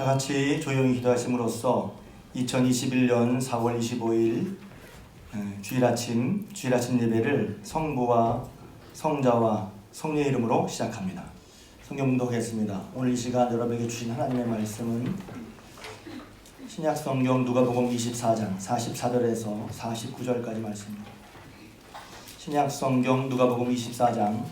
다 같이 조용히 기도하심으로써 2021년 4월 25일 주일 아침 예배를 성부와 성자와 성령의 이름으로 시작합니다. 성경 봉독하겠습니다. 오늘 이 시간 여러분에게 주신 하나님의 말씀은 신약 성경 누가복음 24장 44절에서 49절까지 말씀입니다. 신약 성경 누가복음 24장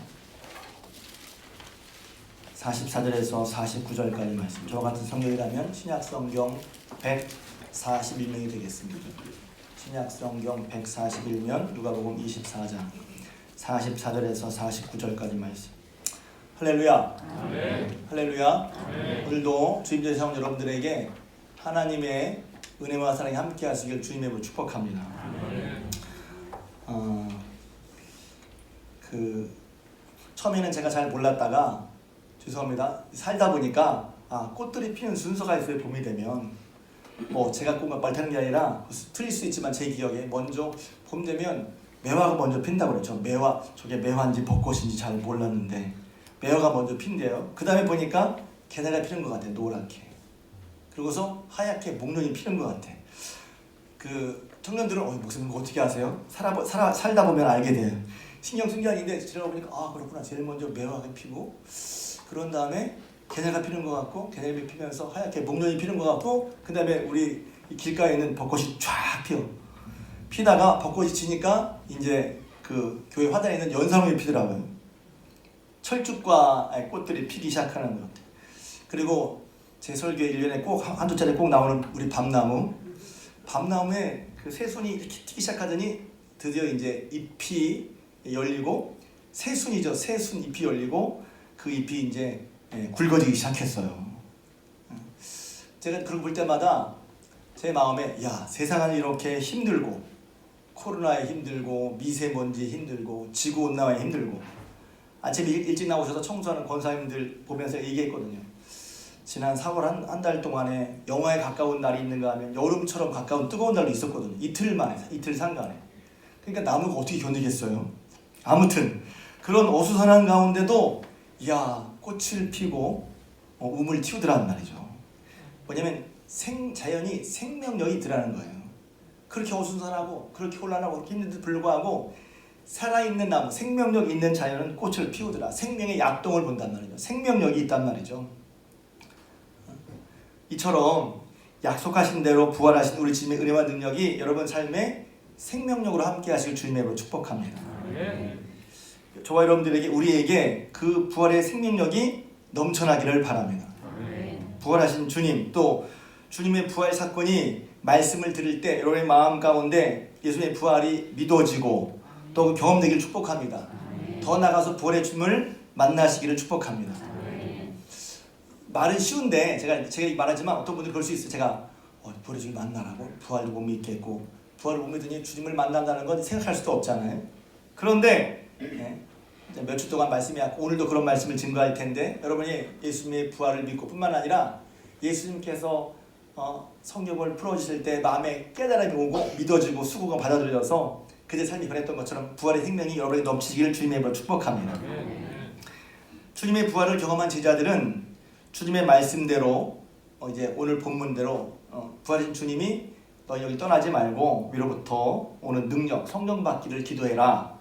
44절에서 49절까지 말씀. 저와 같은 성경이라면 신약 성경 141명이 되겠습니다. 신약 성경 141면 누가복음 24장 44절에서 49절까지 말씀. 할렐루야. 아멘. 할렐루야. 아멘. 오늘도 주임제 사원 여러분들에게 하나님의 은혜와 사랑이 함께 하시길 주님의 이름으로 축복합니다. 처음에는 제가 잘 몰랐다가 죄송합니다. 살다 보니까 꽃들이 피는 순서가 있어요. 봄이 되면 제가 꼭 말타는 게 아니라 틀릴 수 있지만 제 기억에 먼저 봄 되면 매화가 먼저 핀다고 그랬죠. 매화, 저게 매화인지 벚꽃인지 잘 몰랐는데 매화가 먼저 핀대요. 그 다음에 보니까 개나리가 피는 것 같아요. 노랗게. 그리고서 하얗게 목련이 피는 것 같아. 청년들은 무슨 거 어떻게 아세요? 살다 보면 알게 돼요. 신경 쓴 게 아닌데 지나가보니까 그렇구나. 제일 먼저 매화가 피고 그런 다음에 개나리가 피는 것 같고 개나리가 피면서 하얗게 목련이 피는 것 같고 그 다음에 우리 길가에 있는 벚꽃이 쫙 피어. 피다가 벚꽃이 지니까 이제 그 교회 화단에 있는 연상홍이 피더라고요. 철쭉과 꽃들이 피기 시작하는 것 같아요. 그리고 제 설교에 1년에 꼭 한두 차례 꼭 나오는 우리 밤나무에 그 새순이 이렇게 튀기 시작하더니 드디어 이제 잎이 열리고 새순이죠. 새순 잎이 열리고 그 잎이 이제 굵어지기 시작했어요. 제가 그런 거 볼 때마다 제 마음에 세상은 이렇게 힘들고 코로나에 힘들고 미세먼지 힘들고 지구온난화에 힘들고 아침에 일찍 나오셔서 청소하는 권사님들 보면서 얘기했거든요. 지난 4월 한 달 동안에 영하에 가까운 날이 있는가 하면 여름처럼 가까운 뜨거운 날도 있었거든요. 이틀 상간에. 그러니까 나무가 어떻게 견디겠어요? 아무튼 그런 어수선한 가운데도 꽃을 피고 우물 틔우더라는 말이죠. 뭐냐면 자연이 생명력이 있더라는 거예요. 그렇게 어수선하고 그렇게 혼란하고 그렇게 힘든데도 불구하고 살아있는 나무, 생명력 있는 자연은 꽃을 피우더라. 생명의 약동을 본단 말이죠. 생명력이 있단 말이죠. 이처럼 약속하신 대로 부활하신 우리 주님의 은혜와 능력이 여러분 삶에 생명력으로 함께 하시길 주님의 이름으로 축복합니다. 저와 여러분들에게 우리에게 그 부활의 생명력이 넘쳐나기를 바랍니다. 부활하신 주님, 또 주님의 부활 사건이 말씀을 들을 때 여러분의 마음 가운데 예수님의 부활이 믿어지고 또 경험되기를 축복합니다. 더 나아가서 부활의 주님을 만나시기를 축복합니다. 말은 쉬운데 제가 말하지만 어떤 분들이 그럴 수 있어요. 제가 부활의 주님 만나라고? 부활도 못 믿겠고 부활을 못 믿으니 주님을 만난다는 건 생각할 수도 없잖아요. 그런데 몇 주 동안 말씀이 왔고 오늘도 그런 말씀을 증거할 텐데 여러분이 예수님의 부활을 믿고 뿐만 아니라 예수님께서 성경을 풀어주실 때 마음에 깨달음이 오고 믿어지고 수고가 받아들여서 그제 삶이 변했던 것처럼 부활의 생명이 여러분에게 넘치기를 주님의 이름으로 축복합니다. 주님의 부활을 경험한 제자들은 주님의 말씀대로 이제 오늘 본문대로 부활하신 주님이 너희 여기 떠나지 말고 위로부터 오는 능력 성령 받기를 기도해라.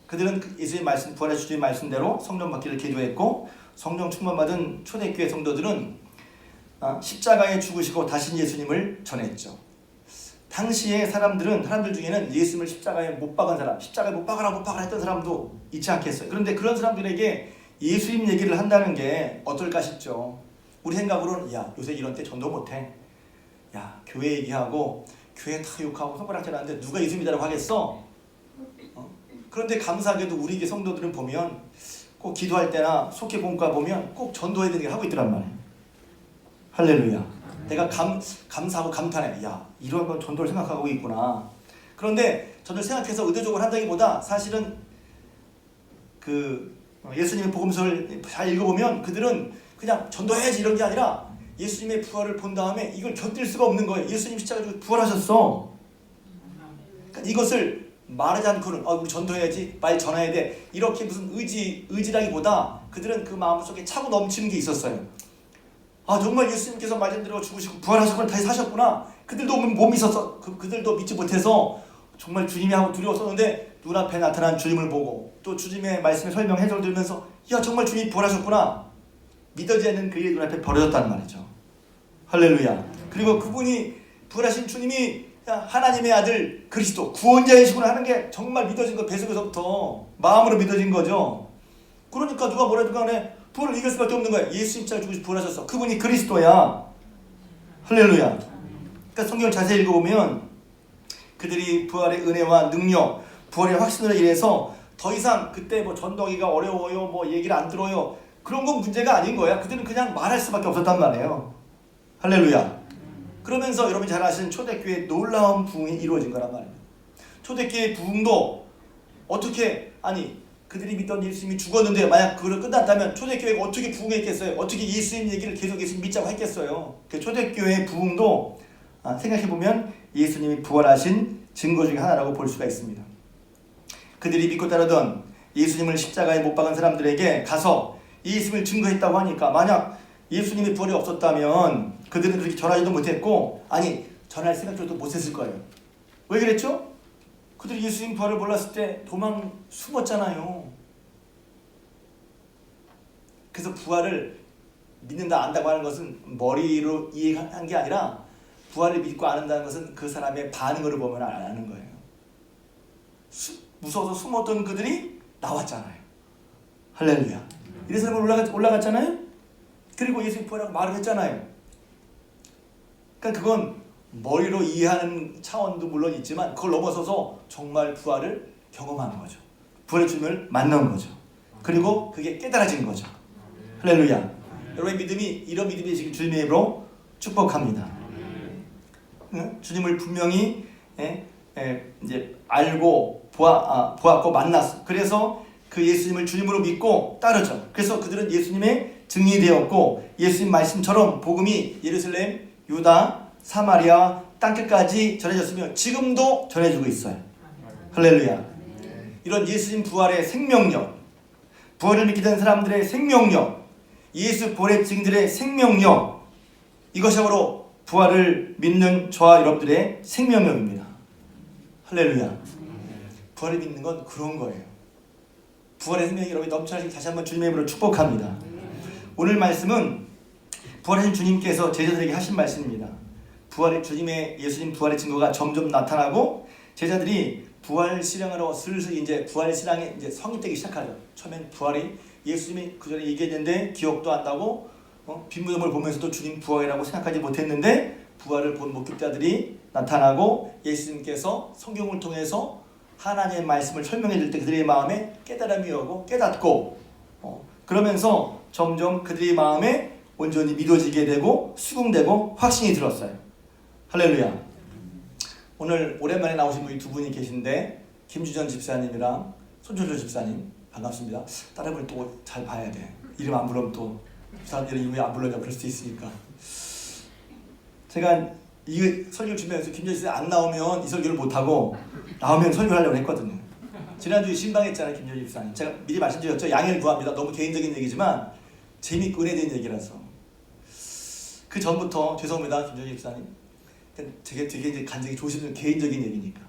그들은 예수의 말씀 부활하신 주님의 말씀대로 성령 받기를 기도했고 성령 충만 받은 초대교회 성도들은 십자가에 죽으시고 다신 예수님을 전했죠. 당시에 사람들 중에는 예수님을 십자가에 못 박은 사람, 십자가에 못 박아라 했던 사람도 있지 않겠어요. 그런데 그런 사람들에게 예수님 얘기를 한다는 게 어떨까 싶죠. 우리 생각으로는 요새 이런 때 전도 못해. 교회 얘기하고 교회 다 욕하고 손가락질 하는데 누가 예수 믿으라고 하겠어? 그런데 감사하게도 우리 교회 성도들은 보면 꼭 기도할 때나 속회 본가 보면 꼭 전도해야 되는 게 하고 있더란 말이에요. 할렐루야. 내가 감사하고 감탄해. 이런 건 전도를 생각하고 있구나. 그런데 전도를 생각해서 의도적으로 한다기보다 사실은 예수님의 복음서를 잘 읽어보면 그들은 그냥 전도해야지 이런 게 아니라 예수님의 부활을 본 다음에 이걸 견딜 수가 없는 거예요. 예수님 십자가에 죽어 부활하셨어. 그러니까 이것을 말하지 않고는 우리 전도해야지, 빨리 전해야 돼, 이렇게 무슨 의지라기보다 그들은 그 마음속에 차고 넘치는 게 있었어요. 아 정말 예수님께서 말씀대로 죽으시고 부활하셨구나, 다시 사셨구나. 그들도 못 믿었어. 그들도 믿지 못해서 정말 주님이 하고 두려웠었는데 눈앞에 나타난 주님을 보고 또 주님의 말씀에 설명 해설 들으면서 야 정말 주님이 부활하셨구나, 믿어지지 않는 그의 눈앞에 벌어졌다는 말이죠. 할렐루야. 그리고 그분이 부활하신 주님이 하나님의 아들 그리스도 구원자이시구나 하는 게 정말 믿어진 거, 뱃속에서부터 마음으로 믿어진 거죠. 그러니까 누가 뭐라든 간에 부활을 이길 수밖에 없는 거야. 예수님 잘 죽으시고 부활하셨어. 그분이 그리스도야. 할렐루야. 그러니까 성경을 자세히 읽어보면 그들이 부활의 은혜와 능력, 부활의 확신으로 인해서 더 이상 그때 뭐 전도하기가 어려워요, 뭐 얘기를 안 들어요, 그런 건 문제가 아닌 거야. 그들은 그냥 말할 수밖에 없었단 말이에요. 할렐루야. 그러면서 여러분이 잘 아시는 초대교회의 놀라운 부흥이 이루어진 거란 말입니다. 초대교회의 부흥도 어떻게, 아니 그들이 믿던 예수님이 죽었는데 만약 그걸 끝났다면 초대교회가 어떻게 부흥했겠어요? 어떻게 예수님 얘기를 계속 예수님 믿자고 했겠어요? 그 초대교회의 부흥도 생각해보면 예수님이 부활하신 증거 중에 하나라고 볼 수가 있습니다. 그들이 믿고 따르던 예수님을 십자가에 못 박은 사람들에게 가서 예수님을 증거했다고 하니까, 만약 예수님의 부활이 없었다면 그들은 그렇게 전하지도 못했고, 아니 전할 생각조차도 못했을 거예요. 왜 그랬죠? 그들이 예수님 부활을 몰랐을 때 도망 숨었잖아요. 그래서 부활을 믿는다 안다고 하는 것은 머리로 이해한 게 아니라 부활을 믿고 안 한다는 것은 그 사람의 반응으로 보면 아는 거예요. 무서워서 숨었던 그들이 나왔잖아요. 할렐루야. 이래서 올라갔잖아요. 그리고 예수님 부활하고 말을 했잖아요. 그러니까 그건 머리로 이해하는 차원도 물론 있지만 그걸 넘어서서 정말 부활을 경험하는 거죠. 부활의 주님을 만난 거죠. 그리고 그게 깨달아진 거죠. 할렐루야. 여러분의 믿음이 이런 믿음이 지금 주님의 이름으로 축복합니다. 주님을 분명히 이제 알고 보았고 만났어. 그래서 그 예수님을 주님으로 믿고 따르죠. 그래서 그들은 예수님의 증인이 되었고 예수님 말씀처럼 복음이 예루살렘, 유다, 사마리아 땅끝까지 전해졌으며 지금도 전해지고 있어요. 할렐루야. 이런 예수님 부활의 생명력, 부활을 믿게 된 사람들의 생명력, 예수 부활의 증인들의 생명력, 이것이 바로 부활을 믿는 저와 여러분들의 생명력입니다. 할렐루야. 부활을 믿는 건 그런 거예요. 부활의 생명이 여러분이 넘쳐나시길 다시 한번 주님의 이름으로 축복합니다. 오늘 말씀은 부활하신 주님께서 제자들에게 하신 말씀입니다. 주님의 예수님 부활의 증거가 점점 나타나고 제자들이 부활 신앙으로 슬슬 이제 부활 신앙에 이제 성립되기 시작하죠. 처음엔 부활이 예수님이 그 전에 얘기했는데 기억도 안 나고 빈무덤을 보면서도 주님 부활이라고 생각하지 못했는데 부활을 본 목격자들이 나타나고 예수님께서 성경을 통해서 하나님의 말씀을 설명해 줄 때 그들의 마음에 깨달음이 오고 깨닫고 그러면서 점점 그들의 마음에 온전히 믿어지게 되고 수긍되고 확신이 들었어요. 할렐루야. 오늘 오랜만에 나오신 분이 두 분이 계신데 김주전 집사님이랑 손철조 집사님 반갑습니다. 다른 분을 또 잘 봐야 돼. 이름 안 부르면 또 사람들이 이름이 안 불러냐 그럴 수도 있으니까. 제가 이 설교를 준비하면서 김주전 집사님 안 나오면 이 설교를 못하고 나오면 설교를 하려고 했거든요. 지난주에 신방했잖아요. 김주전 집사님. 제가 미리 말씀드렸죠. 양해를 구합니다. 너무 개인적인 얘기지만 재미있고 은혜된 얘기라서. 그 전부터 죄송합니다. 김주전 집사님. 되게 이제 간증이 조심스러운 개인적인 얘기니까.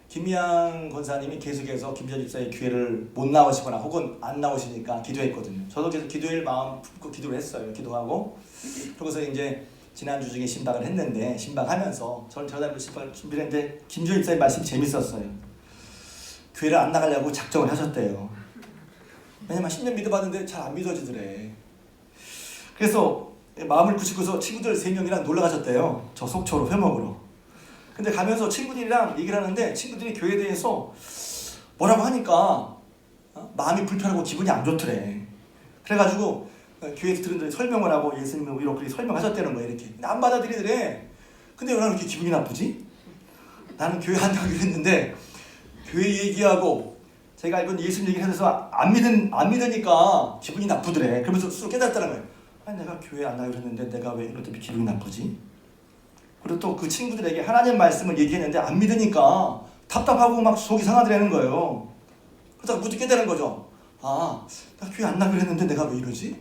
김미양 권사님이 계속해서 김주전 집사의 기회를 못 나오시거나 혹은 안 나오시니까 기도했거든요. 저도 계속 기도할 마음 품고 기도를 했어요. 기도하고 그러고서 이제 지난주 중에 신방을 했는데 신방하면서 저는 신방을 준비를 했는데 김주전 집사의 말씀이 재밌었어요. 교회를 안 나가려고 작정을 하셨대요. 왜냐면 10년 믿어봤는데 잘 안 믿어지더래. 그래서 마음을 굳히고서 친구들 3명이랑 놀러 가셨대요. 저 속초로 회목으로. 근데 가면서 친구들이랑 얘기를 하는데 친구들이 교회에 대해서 뭐라고 하니까 마음이 불편하고 기분이 안 좋더래. 그래가지고 교회에서 들은 분들이 설명을 하고 예수님은 이렇게 설명하셨다는 거예요. 이렇게. 근데 안 받아들이더래. 근데 왜 나는 이렇게 기분이 나쁘지? 나는 교회 안 가기로 했는데 교회 얘기하고 제가 알고 있는 예수님 얘기를 해서 안 믿으니까 기분이 나쁘더래. 그러면서 스스로 깨닫다는 거예요. 아니 내가 교회 안 가기로 했는데 내가 왜 이럴 때 기분이 나쁘지? 그리고 또 그 친구들에게 하나님 말씀을 얘기했는데 안 믿으니까 답답하고 막 속이 상하더라는 거예요. 그러다가 무지 깨달은 거죠. 아, 나 교회 안 가기로 했는데 내가 왜 이러지?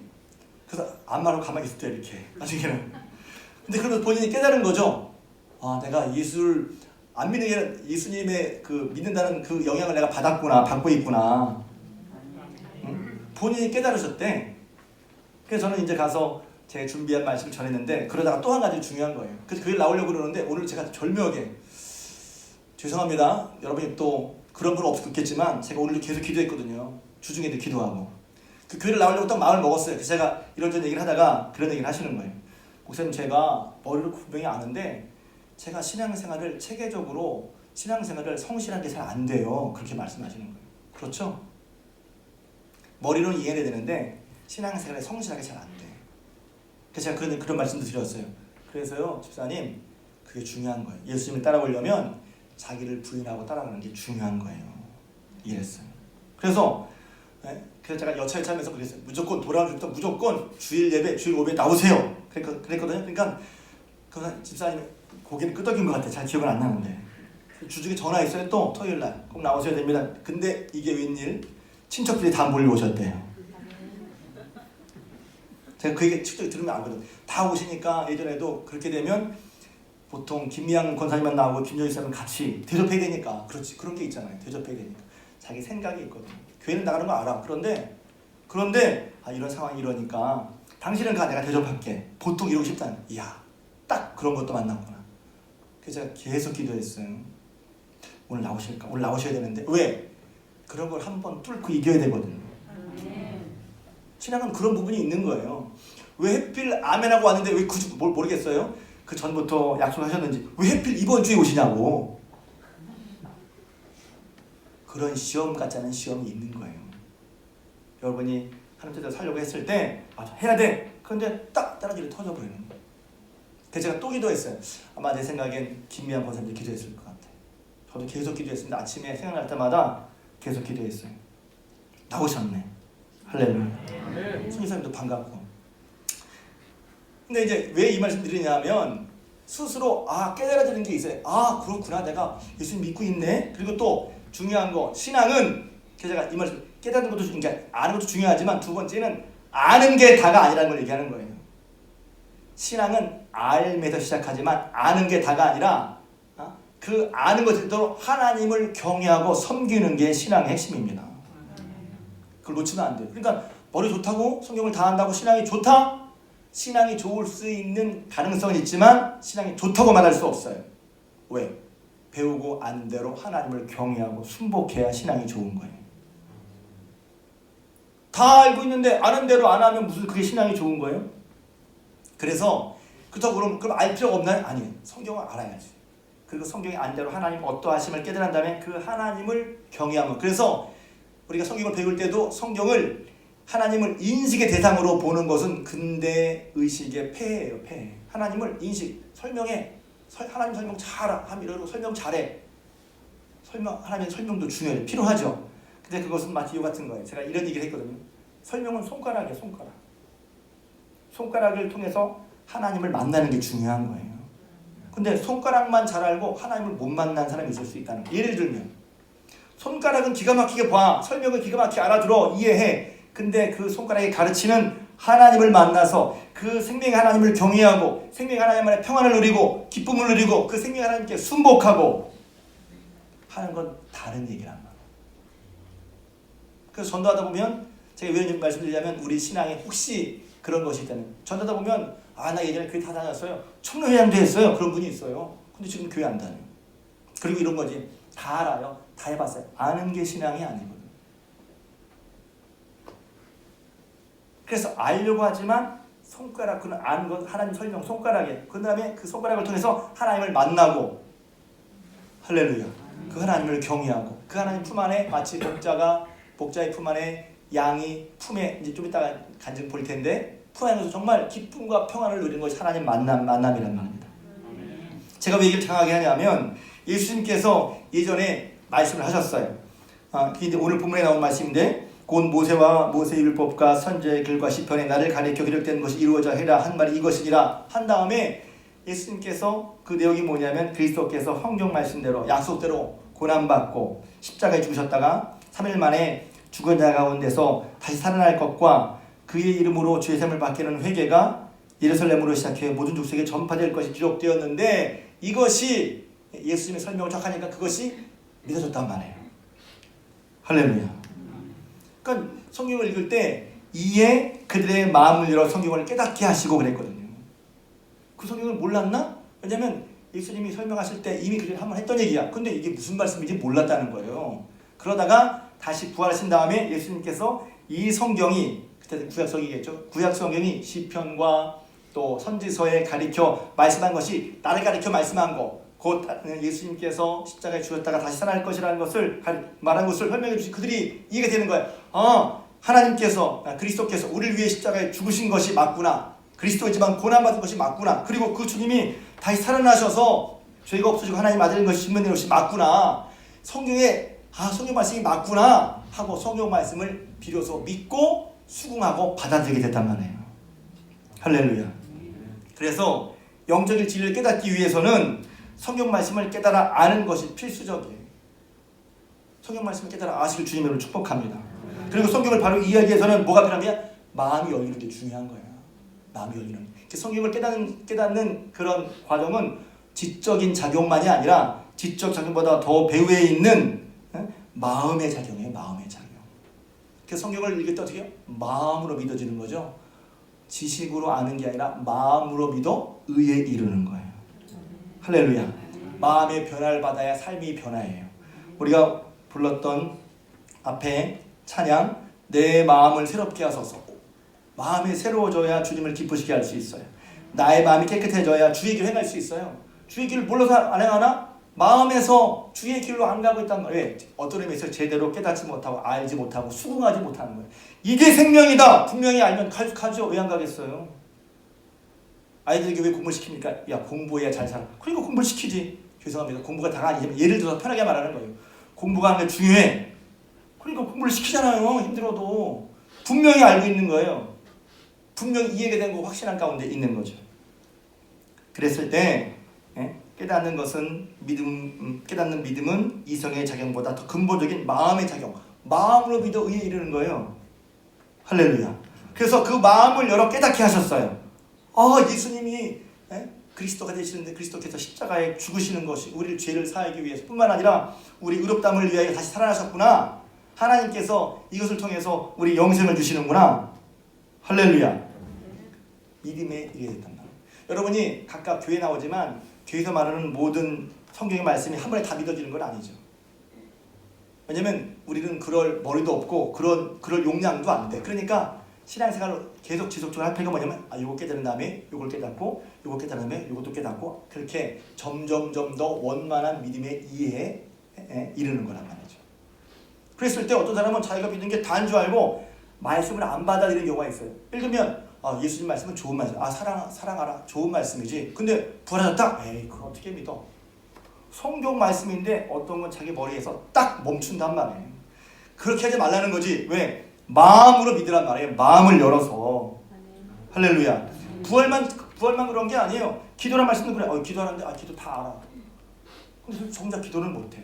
그래서 아무 말하고 가만히 있을 때 이렇게 나중에는. 근데 그러면서 본인이 깨달은 거죠. 아, 내가 예수를 안 믿는 게 아니라 예수님의 그 믿는다는 그 영향을 내가 받고 있구나. 응? 본인이 깨달으셨대. 그래서 저는 이제 가서 제 준비한 말씀을 전했는데, 그러다가 또 한 가지 중요한 거예요. 그래서 그게 나오려고 그러는데 오늘 제가 절묘하게, 죄송합니다. 여러분이 또 그런 분 없겠지만 제가 오늘도 계속 기도했거든요. 주중에도 기도하고. 그 교회를 나오려고 딱 마음을 먹었어요. 그래서 제가 이런저런 얘기를 하다가 그런 얘기를 하시는 거예요. 목사님, 제가 머리를 분명히 아는데 제가 신앙생활을 체계적으로 신앙생활을 성실하게 잘 안 돼요. 그렇게 말씀하시는 거예요. 그렇죠? 머리로는 이해가 되는데 신앙생활에 성실하게 잘 안 돼. 그래서 제가 그런 말씀도 드렸어요. 그래서요, 집사님, 그게 중요한 거예요. 예수님을 따라오려면 자기를 부인하고 따라가는 게 중요한 거예요. 이랬어요. 그래서 제가 여차여차하면서 그랬어요. 무조건 돌아올 때부터 무조건 주일 예배, 주일 5배 나오세요. 그랬거든요. 그러니까 그 집사님 고개는 끄덕인 것 같아요. 잘 기억은 안 나는데. 주중에 전화했어요. 또 토요일날 꼭 나오셔야 됩니다. 근데 이게 웬일? 친척들이 다 몰려오셨대요. 제가 그 얘기 직접 들으면 알거든. 다 오시니까 예전에도 그렇게 되면 보통 김미양 권사님만 나오고 김정희 사람은 같이 대접해야 되니까. 그렇지, 그런 게 있잖아요. 대접해야 되니까. 자기 생각이 있거든. 교회는 나가는 거 알아. 그런데 이런 상황이 이러니까 당신은 가, 내가 대접할게. 보통 이러고 싶다는. 이야, 딱 그런 것도 만났구나. 그래서 제가 계속 기도했어요. 오늘 나오셔야 되는데. 왜? 그런 걸 한번 뚫고 이겨야 되거든요. 신앙은 그런 부분이 있는 거예요. 왜 하필 아멘하고 왔는데 왜 굳이 모르겠어요? 그 전부터 약속하셨는지 왜 하필 이번 주에 오시냐고. 그런 시험 같지 않은 시험이 있는 거예요. 여러분이 하나님 뜻대로 살려고 했을 때 맞아, 해야 돼. 그런데 딱 따라지를 터져버리는 거예요. 그래서 제가 또 기도했어요. 아마 내 생각엔 김미양 권사님도 기도했을 것 같아요. 저도 계속 기도했습니다. 아침에 생각날 때마다 계속 기도했어요. 나오셨네. 할렐루야. 성기사님도 반갑고. 근데 이제 왜 이 말씀 드리냐면 스스로 깨달아지는 게 있어요. 그렇구나, 내가 예수님 믿고 있네. 그리고 또 중요한 거, 신앙은 제가 이 말씀 깨닫는 것도, 그러니까 아는 것도 중요하지만 두 번째는 아는 게 다가 아니라는 걸 얘기하는 거예요. 신앙은 알면서 시작하지만 아는 게 다가 아니라 그 아는 것대로 하나님을 경외하고 섬기는 게 신앙의 핵심입니다. 그걸 놓치면 안 돼요. 그러니까 머리 좋다고 성경을 다 한다고 신앙이 좋다? 신앙이 좋을 수 있는 가능성은 있지만 신앙이 좋다고 말할 수 없어요. 왜? 배우고 아는 대로 하나님을 경외하고 순복해야 신앙이 좋은 거예요. 다 알고 있는데 아는 대로 안 하면 무슨 그게 신앙이 좋은 거예요? 그래서 그럼 알 필요가 없나요? 아니에요. 성경을 알아야지. 그리고 성경의 안대로 하나님 어떠하심을 깨달은 다음에 그 하나님을 경외하면, 그래서 우리가 성경을 배울 때도 성경을 하나님을 인식의 대상으로 보는 것은 근대 의식의 폐해예요. 폐해. 하나님을 인식, 설명해. 하나님 설명 잘함, 이러고 설명 잘해. 하나님의 설명도 중요해요. 필요하죠. 근데 그것은 마치 이와 같은 거예요. 제가 이런 얘기를 했거든요. 설명은 손가락이에요. 손가락. 손가락을 통해서 하나님을 만나는 게 중요한 거예요. 근데 손가락만 잘 알고 하나님을 못 만난 사람이 있을 수 있다는 거예요. 예를 들면 손가락은 기가 막히게 봐. 설명을 기가 막히게 알아들어. 이해해. 근데 그 손가락이 가르치는 하나님을 만나서 그 생명의 하나님을 경외하고 생명의 하나님 안에 평안을 누리고 기쁨을 누리고 그 생명의 하나님께 순복하고 하는 건 다른 얘기란 말이에요. 그래서 전도하다 보면 제가 왜 이런 말씀드리냐면 우리 신앙에 혹시 그런 것이 있다면 전도하다 보면 나 예전에 교회 다 다녔어요. 청년회장도 했어요. 그런 분이 있어요. 근데 지금 교회 안 다녀요. 그리고 이런 거지. 다 알아요. 다 해봤어요. 아는 게 신앙이 아니거든요. 그래서 알려고 하지만 손가락, 그는 아는 것, 하나님 설명 손가락에, 그 다음에 그 손가락을 통해서 하나님을 만나고, 할렐루야. 그 하나님을 경외하고, 그 하나님 품 안에 마치 복자의 품 안에 양이 품에, 이제 좀 이따가 간증 볼 텐데, 품 안에서 정말 기쁨과 평안을 누리는 것이 하나님 만남이란 말입니다. 제가 왜 얘기를 장하게 하냐면 예수님께서 예전에 말씀을 하셨어요. 이제 오늘 본문에 나온 말씀인데, 곧 모세와 모세의 율법과 선지자의 글과 시편에 나를 가리켜 기록된 것이 이루어져 해라 한 말이 이것이니라 한 다음에 예수님께서 그 내용이 뭐냐면 그리스도께서 성경 말씀대로 약속대로 고난받고 십자가에 죽으셨다가 3일 만에 죽은 자 가운데서 다시 살아날 것과 그의 이름으로 죄 사함을 받게 하는 회개가 예루살렘으로 시작해 모든 족속에 전파될 것이 기록되었는데 이것이 예수님의 설명을 쫙 하니까 그것이 믿어졌단 말이에요. 할렐루야. 그러니까 성경을 읽을 때 이에 그들의 마음을 열어 성경을 깨닫게 하시고 그랬거든요. 그 성경을 몰랐나? 왜냐하면 예수님이 설명하실 때 이미 그들이 한번 했던 얘기야. 근데 이게 무슨 말씀인지 몰랐다는 거예요. 그러다가 다시 부활하신 다음에 예수님께서 이 성경이 그때 구약성경이겠죠. 구약 성경이 시편과 또 선지서에 가리켜 말씀한 것이 나를 가리켜 말씀한 거, 곧 예수님께서 십자가에 죽었다가 다시 살아날 것이라는 것을 말한 것을 설명해 주신 그들이 이해가 되는 거예요. 하나님께서 그리스도께서 우리를 위해 십자가에 죽으신 것이 맞구나. 그리스도이지만 고난받은 것이 맞구나. 그리고 그 주님이 다시 살아나셔서 죄가 없어지고 하나님 아들인 것이 증명된 것이 맞구나. 성경에 성경 말씀이 맞구나 하고 성경 말씀을 비로소 믿고 수긍하고 받아들이게 됐단 말이에요. 할렐루야. 그래서 영적인 진리를 깨닫기 위해서는 성경 말씀을 깨달아 아는 것이 필수적이에요. 성경 말씀을 깨달아 아시길 주님으로 축복합니다. 그리고 성경을 바로 이해하기 위해서는 뭐가 필요하냐? 마음이 열리는 게 중요한 거예요. 마음이 열리는. 성경을 깨닫는 그런 과정은 지적인 작용만이 아니라 지적 작용보다 더 배후에 있는 마음의 작용이에요. 마음의 작용. 그래서 성경을 읽을 때 어떻게 해요? 마음으로 믿어지는 거죠. 지식으로 아는 게 아니라 마음으로 믿어 의에 이르는 거예요. 할렐루야. 마음의 변화를 받아야 삶이 변화해요. 우리가 불렀던 앞에 찬양, 내 마음을 새롭게 하소서. 마음이 새로워져야 주님을 기쁘시게 할 수 있어요. 나의 마음이 깨끗해져야 주의 길을 행할 수 있어요. 주의 길을 몰라서 안 행하나? 마음에서 주의 길로 안 가고 있단 말이에요. 어떤 의미에서 제대로 깨닫지 못하고 알지 못하고 수긍하지 못하는 거예요. 이게 생명이다. 분명히 알면 가죠. 왜 안 가겠어요? 아이들에게 왜 공부를 시킵니까? 야, 공부해야 잘 살아. 그러니까 공부를 시키지. 죄송합니다. 공부가 다가 아니지만 예를 들어서 편하게 말하는 거예요. 공부가 하는 게 중요해. 그러니까 공부를 시키잖아요. 힘들어도. 분명히 알고 있는 거예요. 분명히 이해가 된 거 확신한 가운데 있는 거죠. 그랬을 때 깨닫는 것은 깨닫는 믿음은 이성의 작용보다 더 근본적인 마음의 작용. 마음으로 믿어 의에 이르는 거예요. 할렐루야. 그래서 그 마음을 열어 깨닫게 하셨어요. 예수님이 그리스도가 되시는데 그리스도께서 십자가에 죽으시는 것이 우리를 죄를 사하기 위해서 뿐만 아니라 우리 의롭다함을 위하여 다시 살아나셨구나. 하나님께서 이것을 통해서 우리 영생을 주시는구나. 할렐루야. 믿음에 이르게 됐단 말이에요. 여러분이 각각 교회 나오지만 교회에서 말하는 모든 성경의 말씀이 한 번에 다 믿어지는 건 아니죠. 왜냐면 우리는 그럴 머리도 없고 그럴 용량도 안 돼. 그러니까 신앙생활을 계속 지속적으로 할 필요가 뭐냐면 요거 깨달은 다음에 요걸 깨닫고 요거 깨달은 다음에 요것도 깨닫고 그렇게 점점 더 원만한 믿음의 이해에 이르는 거란 말이죠. 그랬을 때 어떤 사람은 자기가 믿는 게 다인 줄 알고 말씀을 안 받아들이는 경우가 있어요. 예를 들면 예수님 말씀은 좋은 말씀. 사랑하라. 좋은 말씀이지. 근데 부활하셨다? 에이, 그거 어떻게 믿어? 성경 말씀인데 어떤 건 자기 머리에서 딱 멈춘단 말이에요. 그렇게 하지 말라는 거지. 왜? 마음으로 믿으란 말이에요. 마음을 열어서. 할렐루야. 부활만 그런 게 아니에요. 기도란 말씀도 그래. 기도하는데 기도 다 알아. 근데 정작 기도는 못해.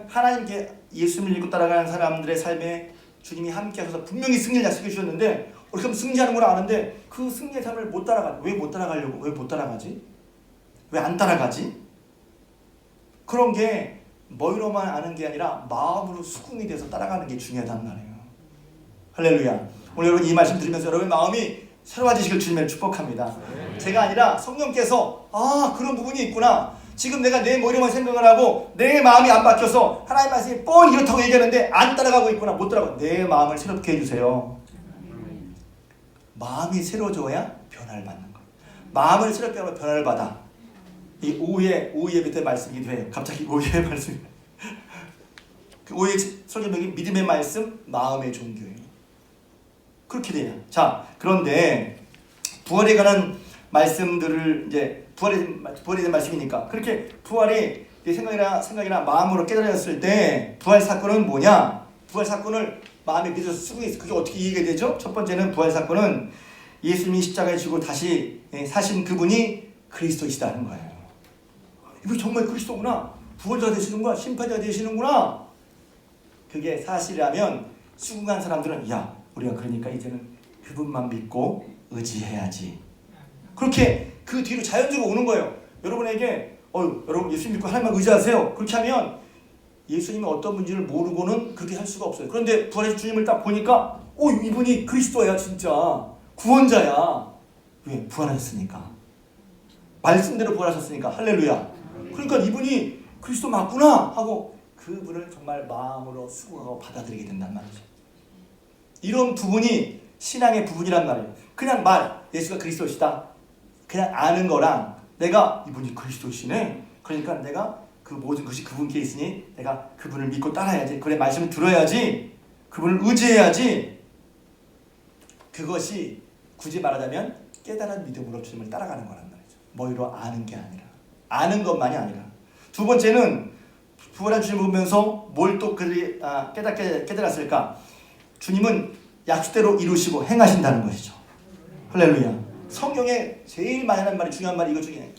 하나님께 예수님을 믿고 따라가는 사람들의 삶에 주님이 함께 하셔서 분명히 승리를 약속해 주셨는데 그럼 승리하는 걸 아는데 그 승리의 삶을 못 따라가. 왜 못 따라가려고? 왜 못 따라가지? 왜 안 따라가지? 그런 게 머리로만 아는 게 아니라 마음으로 수긍이 돼서 따라가는 게 중요하단 말이에요. 할렐루야. 오늘 여러분 이 말씀 들으면서 여러분의 마음이 새로워지시길 주님을 축복합니다. 제가 아니라 성령께서 그런 부분이 있구나. 지금 내가 내 머리로만 생각을 하고 내 마음이 안 바뀌어서 하나님 말씀이 뻔히 이렇다고 얘기하는데 안 따라가고 있구나. 못 따라가. 내 마음을 새롭게 해주세요. 마음이 새로워져야 변화를 받는 거예요. 마음을 새롭게 하면 변화를 받아. 이 오후에 밑에 말씀이기도 해요. 갑자기 오후에 말씀. 그 오후에 설교명이 믿음의 말씀, 마음의 종교예요. 그렇게 돼요. 자, 그런데 부활에 관한 말씀들을 이제 부활에 대한 말씀이니까 그렇게 부활이 내 생각이나 마음으로 깨달았을 때 부활 사건은 뭐냐? 부활 사건을 마음에 믿어서 쓰고 있어. 그게 어떻게 이해가 되죠? 첫 번째는 부활 사건은 예수님이 십자가에 죽고 다시 사신 그분이 그리스도이시다는 거예요. 이분이 정말 그리스도구나. 부활자가 되시는구나. 심판자가 되시는구나. 그게 사실이라면 수긍한 사람들은 우리가 그러니까 이제는 그분만 믿고 의지해야지. 그렇게 그 뒤로 자연적으로 오는 거예요. 여러분에게 여러분 예수 믿고 하나님만 의지하세요. 그렇게 하면 예수님이 어떤 분인지를 모르고는 그렇게 할 수가 없어요. 그런데 부활의 주님을 딱 보니까 이분이 그리스도야, 진짜 구원자야. 왜? 부활하셨으니까. 말씀대로 부활하셨으니까. 할렐루야. 그러니까 이분이 그리스도 맞구나 하고 그분을 정말 마음으로 수고하고 받아들이게 된단 말이죠. 이런 부분이 신앙의 부분이란 말이에요. 그냥 예수가 그리스도시다 그냥 아는 거랑 내가 이분이 그리스도시네, 그러니까 내가 그 모든 것이 그분께 있으니 내가 그분을 믿고 따라야지, 그래 말씀을 들어야지, 그분을 의지해야지, 그것이 굳이 말하자면 깨달은 믿음으로 주님을 따라가는 거란 말이죠. 머리로 아는 게 아니라, 아는 것만이 아니라. 두 번째는 부활한 주님을 보면서 뭘 또 깨달았을까? 주님은 약속대로 이루시고 행하신다는 것이죠. 할렐루야. 성경에 제일 많이 하는 말이, 중요한 말이 이거 중에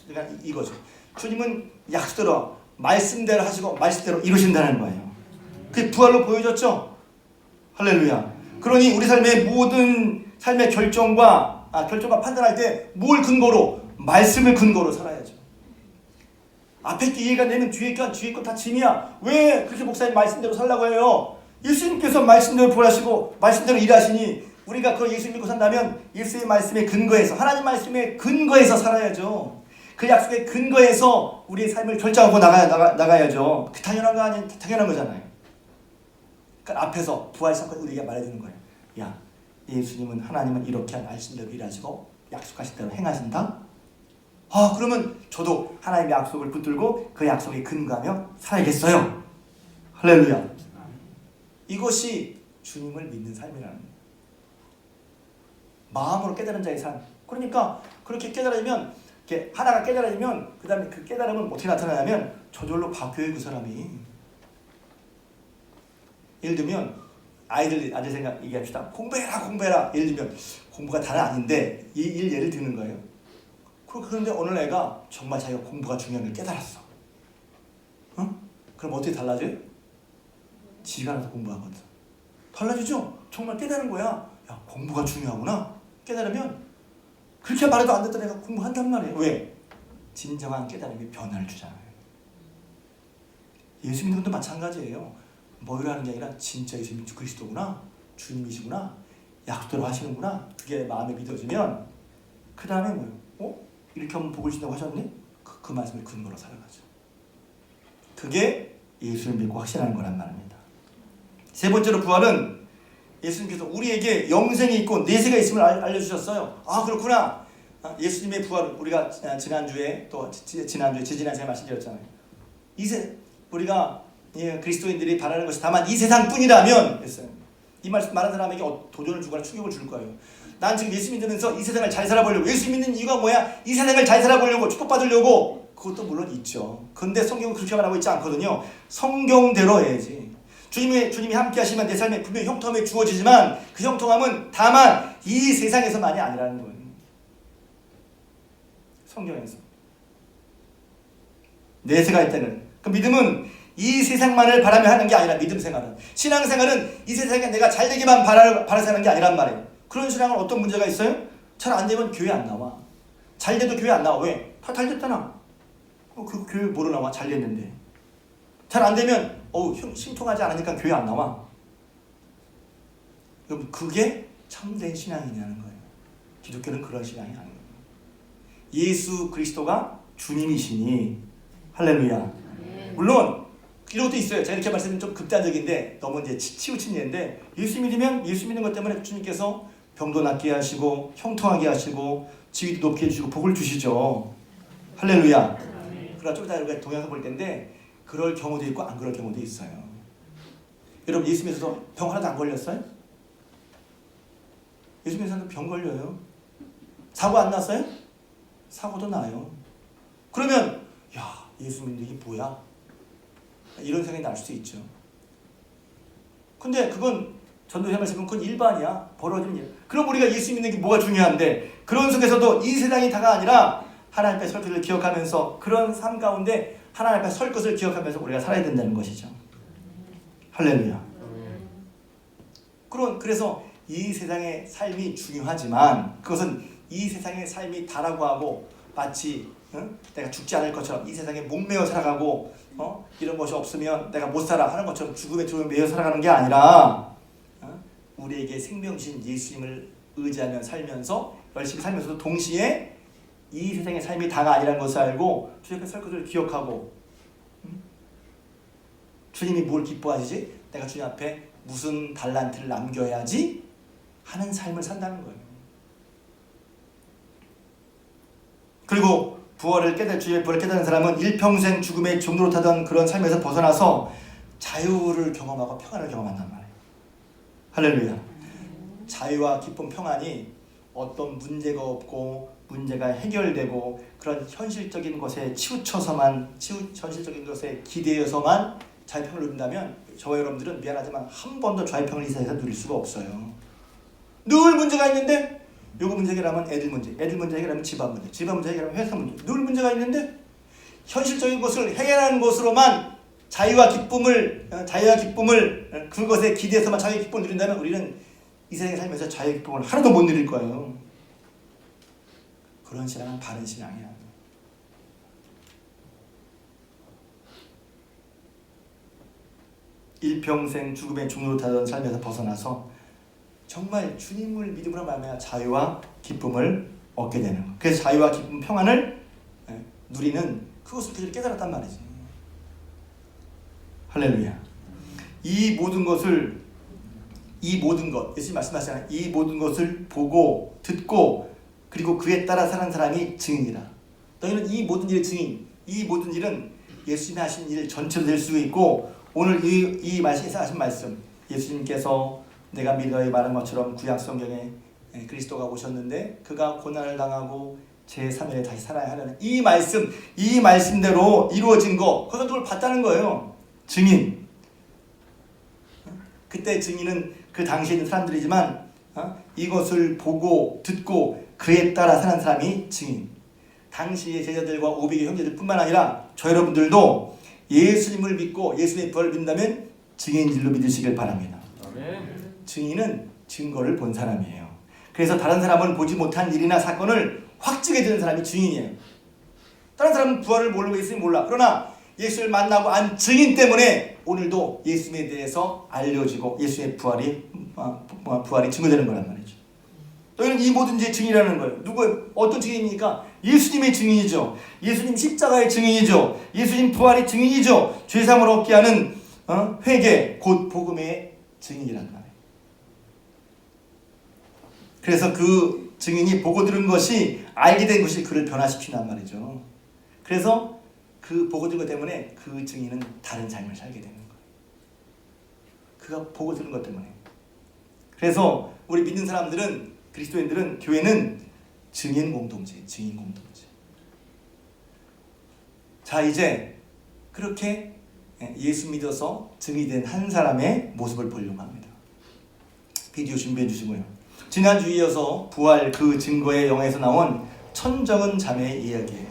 이거죠. 주님은 약속대로 말씀대로 하시고 말씀대로 이루신다는 거예요. 그게 부활로 보여졌죠. 할렐루야. 그러니 우리 삶의 모든 삶의 결정과 판단할 때 뭘 근거로? 말씀을 근거로 살아야죠. 앞에 게 이해가 되면 뒤에 거 다 짐이야. 왜 그렇게 목사님 말씀대로 살라고 해요? 예수님께서 말씀대로 부활하시고 말씀대로 일하시니 우리가 그 예수 믿고 산다면 예수의 말씀의 근거에서, 하나님 말씀의 근거에서 살아야죠. 그 약속의 근거에서 우리의 삶을 결정하고 나가야죠. 그 당연한 거 아니에요? 당연한 거잖아요. 그러니까 앞에서 부활 사건 우리가 말해주는 거예요. 야, 예수님은, 하나님은 이렇게 말씀대로 일하시고 약속하신 대로 행하신다. 그러면 저도 하나님의 약속을 붙들고 그 약속에 근거하며 살아야겠어요. 할렐루야. 이것이 주님을 믿는 삶이라는 거예요. 마음으로 깨달은 자의 삶. 그러니까 그렇게 깨달으면, 하나가 깨달으면 그 다음에 그 깨달음은 어떻게 나타나냐면 저절로 바뀌어요. 그 사람이. 예를 들면 아이들 생각 얘기합시다. 공부해라. 예를 들면 공부가 다는 아닌데 예를 드는 거예요. 그런데 어느 애가 정말 자기가 공부가 중요한 걸 깨달았어. 그럼 어떻게 달라져요? 지가 알아서 공부하거든. 달라지죠? 정말 깨달은 거야. 야, 공부가 중요하구나. 깨달으면 그렇게 말해도 안 됐던 애가 공부한단 말이에요. 왜? 진정한 깨달음이 변화를 주잖아요. 예수 믿는 것도 마찬가지예요. 뭐라는 게 아니라 진짜 예수님이 그리스도구나, 주님이시구나, 약속대로 하시는구나, 그게 마음에 믿어지면 그 다음에 뭐예요? 이렇게 하면 복을 주신다고 하셨니? 그 말씀을 근거로 살아가죠. 그게 예수를 믿고 확신하는 거란 말입니다. 세 번째로 부활은 예수님께서 우리에게 영생이 있고 내세가 있음을 알려주셨어요. 그렇구나. 예수님의 부활은 우리가 지난주에 지지난주에 말씀드렸잖아요. 우리가 그리스도인들이 바라는 것이 다만 이 세상뿐이라면 했어요. 이 말씀 말하는 사람에게 도전을 주거나 충격을 줄 거예요. 난 지금 예수 믿으면서 이 세상을 잘 살아보려고, 예수 믿는 이유가 뭐야? 이 세상을 잘 살아보려고, 축복받으려고. 그것도 물론 있죠. 그런데 성경은 그렇게 말하고 있지 않거든요. 성경대로 해야지. 주님이 함께 하시면 내 삶에 분명히 형통함이 주어지지만 그 형통함은 다만 이 세상에서만이 아니라는 거예요. 성경에서. 내세가 있다는. 그 믿음은 이 세상만을 바라며 하는 게 아니라, 믿음 생활은, 신앙생활은 이 세상에 내가 잘 되기만 바라서 하는 게 아니란 말이에요. 그런 신앙은 어떤 문제가 있어요? 잘 안 되면 교회 안 나와. 잘 돼도 교회 안 나와. 왜? 다 잘 됐잖아. 그 교회 뭐로 나와? 잘 됐는데. 잘 안 되면 심통하지 않으니까 교회 안 나와. 여러분, 그게 참된 신앙이냐는 거예요. 기독교는 그런 신앙이 아니에요. 예수 그리스도가 주님이시니, 할렐루야. 물론 이런 것도 있어요. 제가 이렇게 말씀드리면 좀 극단적인데 너무 이제 치우친 예인데, 예수 믿으면 예수 믿는 것 때문에 주님께서 병도 낫게 하시고 형통하게 하시고 지위도 높게 해주시고 복을 주시죠. 할렐루야. 그러나 좀 이따 우리가 동영상 볼 텐데 그럴 경우도 있고 안 그럴 경우도 있어요. 여러분, 예수 믿어서 병 하나도 안 걸렸어요? 예수 믿는 사람도 병 걸려요. 사고 안 났어요? 사고도 나요. 그러면 예수 믿는 게 뭐야? 이런 생각이 날 수 있죠. 근데 그건 전도사 말씀은 그건 일반이야. 벌어진 일. 그럼 우리가 예수 믿는 게 뭐가 중요한데, 그런 속에서도 이 세상이 다가 아니라 하나님 앞에 설 것을 기억하면서, 그런 삶 가운데 하나님 앞에 설 것을 기억하면서 우리가 살아야 된다는 것이죠. 할렐루야. 그래서 이 세상의 삶이 중요하지만 그것은 이 세상의 삶이 다라고 하고 마치 내가 죽지 않을 것처럼 이 세상에 목매어 살아가고 이런 것이 없으면 내가 못 살아 하는 것처럼 죽음에 매여 살아가는 게 아니라 우리에게 생명신 예수님을 의지하며 살면서 열심히 살면서도 동시에 이 세상의 삶이 다가 아니라는 것을 알고 주님의 살 것을 기억하고 주님이 뭘 기뻐하시지? 내가 주님 앞에 무슨 달란트를 남겨야지 하는 삶을 산다는 거예요. 그리고 주의 부활을 깨달은 사람은 일평생 죽음의 종로로 타던 그런 삶에서 벗어나서 자유를 경험하고 평안을 경험한단 말이에요. 할렐루야. 자유와 기쁨, 평안이 어떤 문제가 없고 문제가 해결되고 그런 현실적인 것에 현실적인 것에 기대어서만 자유평을 누린다면 저와 여러분들은 미안하지만 한 번도 자유평을 이 세상에서 누릴 수가 없어요. 늘 문제가 있는데 요거 문제 해결하면 애들 문제 해결하면 집안 문제 해결하면 회사 문제, 늘 문제가 있는데 현실적인 것을 해결하는 것으로만 자유와 기쁨을 그것에 기대해서만 자유의 기쁨을 누린다면 우리는 이 세상에 살면서 자유의 기쁨을 하나도 못 누릴 거예요. 그런 신앙은 바른 신앙이야. 일평생 죽음의 종로로 타던 삶에서 벗어나서 정말 주님을 믿음으로 말미암아 자유와 기쁨을 얻게 되는 것. 그래서 자유와 기쁨, 평안을 누리는 그것을 그들이 깨달았단 말이지. 할렐루야. 이 모든 것 예수님 말씀하시잖아요. 이 모든 것을 보고 듣고 그리고 그에 따라 사는 사람이 증인이라. 너희는 이 모든 일의 증인. 이 모든 일은 예수님이 하신 일 전체로 될 수 있고 오늘 이 말씀에서 하신 말씀 예수님께서 내가 미리 너희 말한 것처럼 구약 성경에 그리스도가 오셨는데 그가 고난을 당하고 제3일에 다시 살아야 하는 이 말씀대로 이루어진 거 그걸 누굴 봤다는 거예요. 증인. 그때 증인은 그 당시에 있는 사람들이지만 이것을 보고 듣고 그에 따라 사는 사람이 증인. 당시의 제자들과 500의 형제들 뿐만 아니라 저 여러분들도 예수님을 믿고 예수님의 부활을 믿는다면 증인질로 믿으시길 바랍니다. 아멘. 증인은 증거를 본 사람이에요. 그래서 다른 사람은 보지 못한 일이나 사건을 확증해 주는 사람이 증인이에요. 다른 사람은 부활을 모르고 예수님 몰라. 그러나 예수를 만나고 안 증인 때문에 오늘도 예수님에 대해서 알려지고 예수의 부활이 증거되는 거란 말이죠. 너희는 이 모든 죄의 증인이라는 거예요. 어떤 증인입니까? 예수님의 증인이죠. 예수님 십자가의 증인이죠. 예수님 부활의 증인이죠. 죄사함을 얻게 하는 회개 곧 복음의 증인이란 말이에요. 그래서 그 증인이 보고 들은 것이 알게 된 것이 그를 변화시키는 말이죠. 그래서 그 보고 들은 것 때문에 그 증인은 다른 삶을 살게 되는 거예요. 그가 보고 들은 것 때문에. 그래서 우리 믿는 사람들은 그리스도인들은 교회는 증인 공동체. 자 이제 그렇게 예수 믿어서 증인이 된 한 사람의 모습을 보려고 합니다. 비디오 준비해 주시고요. 지난주에 이어서 부활 그 증거의 영에서 나온 천정은 자매의 이야기예요.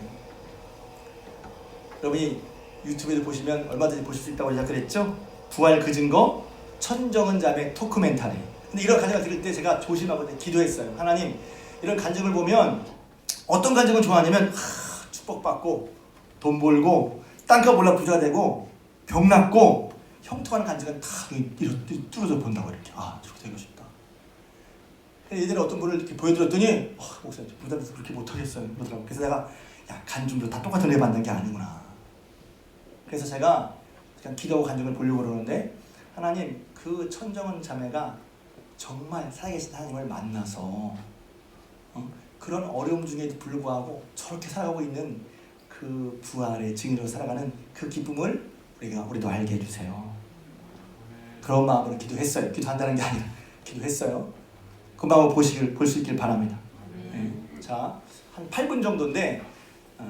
여러분이 유튜브에도 보시면 얼마든지 보실 수 있다고 그랬죠? 부활 그 증거 천정은 자매 토크멘터리. 근데 이런 간증을 들을 때 제가 조심하고 기도했어요. 하나님 이런 간증을 보면 어떤 간증을 좋아하냐면 축복받고 돈 벌고 땅값 올라 부자 되고 병 낫고 형통하는 간증은 다 이렇게 뚫어져 본다고 이렇게 저렇게 되고 싶다. 예전에 어떤 분을 이렇게 보여드렸더니 목사님 부담돼서 그렇게 못하겠어요 그러더라고요. 그래서 내가 간증도 다 똑같은 애 받는 게 아니구나. 그래서 제가 그냥 기도하고 간증을 보려고 그러는데 하나님 그 천정은 자매가 정말 살아계신 하나님을 만나서 그런 어려움 중에도 불구하고 저렇게 살아가고 있는 그 부활의 증인으로 살아가는 그 기쁨을 우리도 알게 해주세요. 그런 마음으로 기도했어요. 기도한다는 게 아니라 기도했어요. 그 마음을 볼 수 있길 바랍니다. 네. 자, 한 8분 정도인데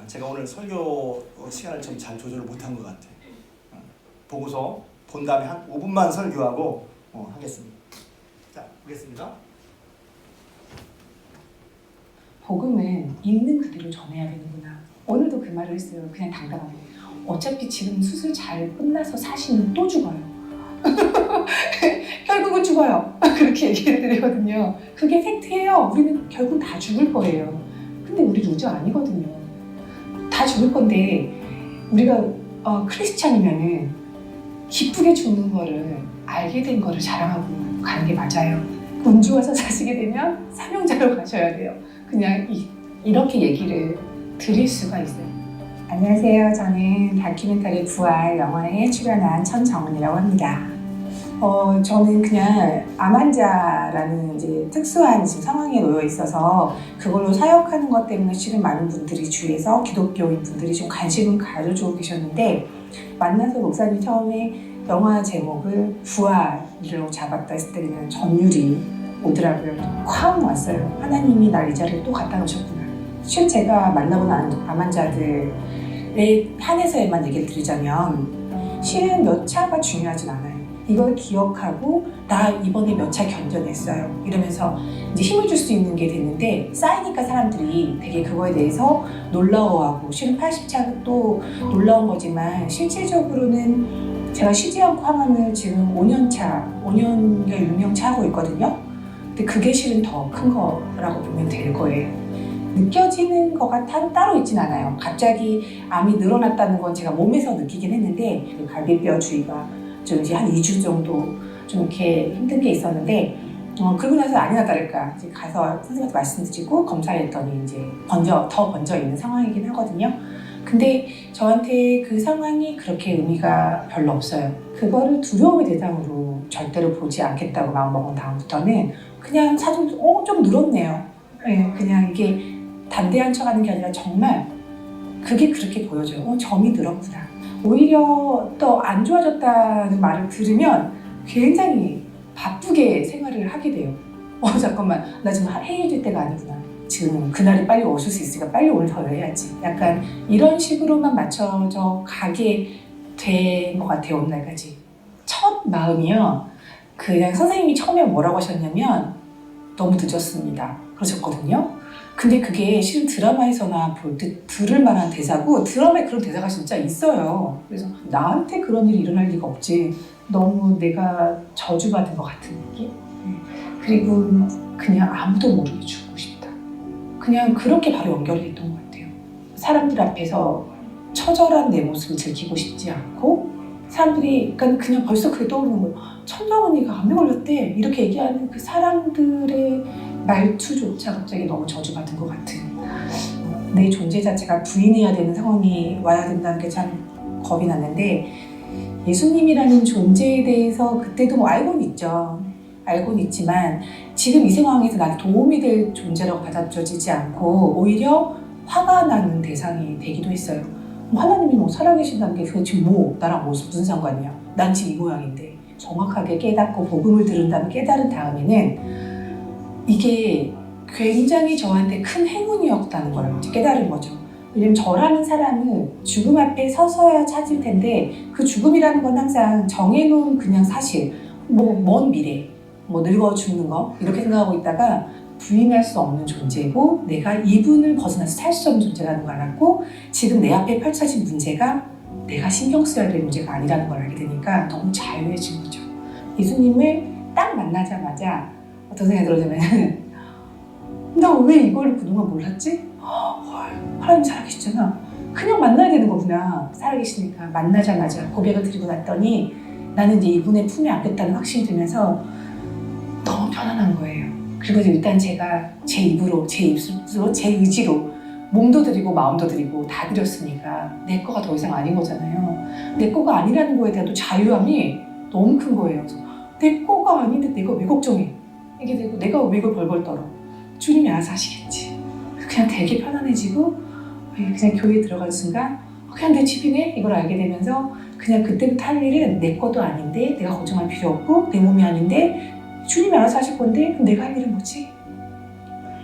제가 오늘 설교 시간을 좀 잘 조절을 못한 것 같아요. 보고서 본 다음에 한 5분만 설교하고 하겠습니다. 자, 보겠습니다. 복음은 있는 그대로 전해야 되는구나. 오늘도 그 말을 했어요. 그냥 당당하게. 어차피 지금 수술 잘 끝나서 사시는 또 죽어요. 결국은 죽어요. 그렇게 얘기를 드리거든요. 그게 팩트예요. 우리는 결국 다 죽을 거예요. 근데 우리 루저 아니거든요. 다 죽을 건데 우리가 크리스찬이면은 기쁘게 죽는 거를 알게 된 거를 자랑하고 가는 게 맞아요. 운 좋아서 사시게 되면 사명자로 가셔야 돼요. 그냥 이렇게 얘기를 드릴 수가 있어요. 안녕하세요. 저는 다큐멘터리 부활 영화에 출연한 천정은이라고 합니다. 저는 그냥 암 환자라는 이제 특수한 지금 상황에 놓여 있어서 그걸로 사역하는 것 때문에 실은 많은 분들이 주위에서 기독교인 분들이 좀 관심을 가져주고 계셨는데 만나서 목사님 처음에 영화 제목을 부활이라고 잡았다 했을 때 그냥 전율이 오더라고요. 쾅 왔어요. 하나님이 날 이 자리에 또 갖다 놓으셨구나. 실은 제가 만나본 암 환자들에 한해서에만 얘기를 드리자면 실은 몇 차가 중요하진 않아요. 이걸 기억하고 나 이번에 몇 차 견뎌냈어요 이러면서 이제 힘을 줄 수 있는 게 됐는데 쌓이니까 사람들이 되게 그거에 대해서 놀라워하고 실은 80차는 또 놀라운 거지만 실질적으로는 제가 쉬지 않고 항암을 지금 5년인가 6년차 하고 있거든요. 근데 그게 실은 더 큰 거라고 보면 될 거예요. 느껴지는 거가 따로 있진 않아요. 갑자기 암이 늘어났다는 건 제가 몸에서 느끼긴 했는데 그 갈비뼈 주위가 좀 이제 한 2주 정도 좀 이렇게 힘든 게 있었는데 그러고 나서 아니나 다를까 이제 가서 선생님한테 말씀드리고 검사를 했더니 이제 더 번져 있는 상황이긴 하거든요. 근데 저한테 그 상황이 그렇게 의미가 별로 없어요. 그거를 두려움의 대상으로 절대로 보지 않겠다고 마음먹은 다음부터는 그냥 사진 좀 늘었네요. 네, 그냥 이게 담대한 척하는 게 아니라 정말 그게 그렇게 보여져요. 점이 늘었구나. 오히려 더 안 좋아졌다는 말을 들으면 굉장히 바쁘게 생활을 하게 돼요. 잠깐만 나 지금 해외일 때가 아니구나. 지금 그날이 빨리 오실 수 있으니까 빨리 오늘 더 해야지. 약간 이런 식으로만 맞춰져 가게 된 것 같아요. 오늘날까지. 첫 마음이요. 그냥 선생님이 처음에 뭐라고 하셨냐면 너무 늦었습니다. 그러셨거든요. 근데 그게 실은 드라마에서나 볼 때 들을 만한 대사고 드라마에 그런 대사가 진짜 있어요. 그래서 나한테 그런 일이 일어날 리가 없지. 너무 내가 저주받은 것 같은 느낌? 그리고 그냥 아무도 모르게 죽고 싶다. 그냥 그렇게 바로 연결이 됐던 것 같아요. 사람들 앞에서 처절한 내 모습을 들키고 싶지 않고 사람들이 그냥 벌써 그게 떠오르는 거예요. 천정언니가 암에 걸렸대 이렇게 얘기하는 그 사람들의 말투조차 갑자기 너무 저주받은 것 같은 내 존재 자체가 부인해야 되는 상황이 와야 된다는 게 참 겁이 났는데 예수님이라는 존재에 대해서 그때도 뭐 알고는 있죠. 알고는 있지만 지금 이 상황에서 나한테 도움이 될 존재라고 받아들여지지 않고 오히려 화가 나는 대상이 되기도 했어요. 하나님이 살아계신다는 게 도대체 나랑 무슨 상관이야. 난 지금 이 모양인데. 정확하게 깨닫고 복음을 들은 다음에 깨달은 다음에는 이게 굉장히 저한테 큰 행운이었다는 걸 깨달은 거죠. 왜냐면 저라는 사람은 죽음 앞에 서서야 찾을 텐데 그 죽음이라는 건 항상 정해놓은 그냥 사실, 먼 미래, 늙어 죽는 거 이렇게 생각하고 있다가 부인할 수 없는 존재고 내가 이분을 벗어나서 살 수 없는 존재라는 걸 알았고 지금 내 앞에 펼쳐진 문제가 내가 신경 써야 될 문제가 아니라는 걸 알게 되니까 너무 자유해진 거죠. 예수님을 딱 만나자마자 어떤 생각이 들어오냐면 나 왜 이걸 그동안 몰랐지? 하나님 살아계시잖아. 그냥 만나야 되는 거구나. 살아계시니까 만나자마자 고백을 드리고 났더니 나는 이제 이분의 품에 안겠다는 확신이 들면서 너무 편안한 거예요. 그리고 일단 제가 제 입으로, 제 입술로, 제 의지로 몸도 드리고 마음도 드리고 다 드렸으니까 내 거가 더 이상 아닌 거잖아요. 내 거가 아니라는 거에 대한 또 자유함이 너무 큰 거예요. 그래서 내 거가 아닌데 내가 왜 걱정해? 이게 되고 내가 왜 이걸 벌벌 떨어? 주님이 알아서 하시겠지. 그냥 되게 편안해지고 그냥 교회에 들어가는 순간 그냥 내 집이네? 이걸 알게 되면서 그냥 그때부터 할 일은 내 것도 아닌데 내가 걱정할 필요 없고 내 몸이 아닌데 주님이 알아서 하실 건데 그럼 내가 할 일은 뭐지?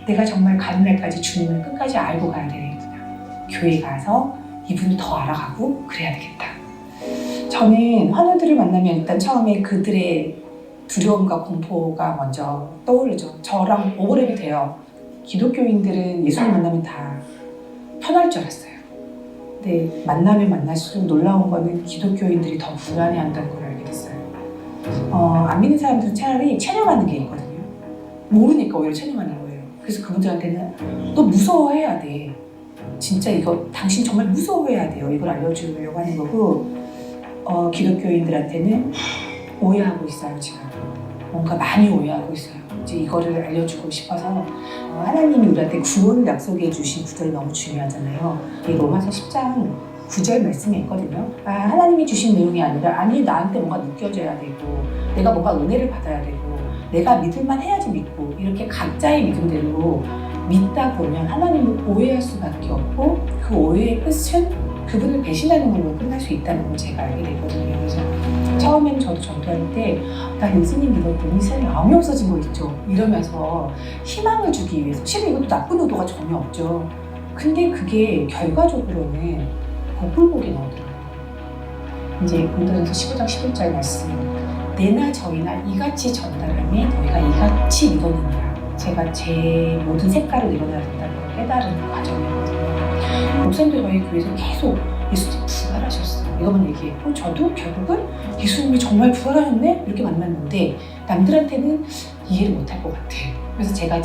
내가 정말 가는 날까지 주님을 끝까지 알고 가야 되겠구나. 교회 가서 이분을 더 알아가고 그래야 되겠다. 저는 환우들을 만나면 일단 처음에 그들의 두려움과 공포가 먼저 떠오르죠. 저랑 오버랩이 돼요. 기독교인들은 예수님 만나면 다 편할 줄 알았어요. 근데 만나면 만날수록 놀라운 거는 기독교인들이 더 불안해한다는 걸 알게 됐어요. 안 믿는 사람들은 차라리 체념하는 게 있거든요. 모르니까 오히려 체념하는 거예요. 그래서 그분들한테는 너 무서워해야 돼. 진짜 이거 당신 정말 무서워해야 돼요. 이걸 알려주려고 하는 거고, 기독교인들한테는 오해하고 있어요. 지금 뭔가 많이 오해하고 있어요. 이제 이거를 알려주고 싶어서 하나님이 우리한테 구원을 약속해 주신 구절이 너무 중요하잖아요. 이 로마서 10장 9절 말씀에 있거든요. 하나님이 주신 내용이 아니라 아니 나한테 뭔가 느껴져야 되고 내가 뭔가 은혜를 받아야 되고 내가 믿을만 해야지 믿고 이렇게 각자의 믿음대로 믿다 보면 하나님을 오해할 수밖에 없고 그 오해의 끝은 그분을 배신하는 걸로 끝날 수 있다는 걸 제가 알게 됐거든요. 그래서 처음에는 저도 전도할 때 나 예수님 믿었더니 세상에 아무 없어진 거 있죠. 이러면서 희망을 주기 위해서 실은 이것도 나쁜 의도가 전혀 없죠. 근데 그게 결과적으로는 복불복이 나오더라고요. 이제 고린도전서 15장 11절 말씀 내나 저희나 이같이 전달하니 너희가 이같이 믿었느니라. 제가 제 모든 색깔을 내려놔야 된다는 걸 깨달은 과정이거든요. 목사님도 저희 교회에서 계속 예수님 부활하셨어 이거만 얘기했고 저도 결국은 예수님이 정말 부활하셨네? 이렇게 만났는데 남들한테는 이해를 못할 것 같아요. 그래서 제가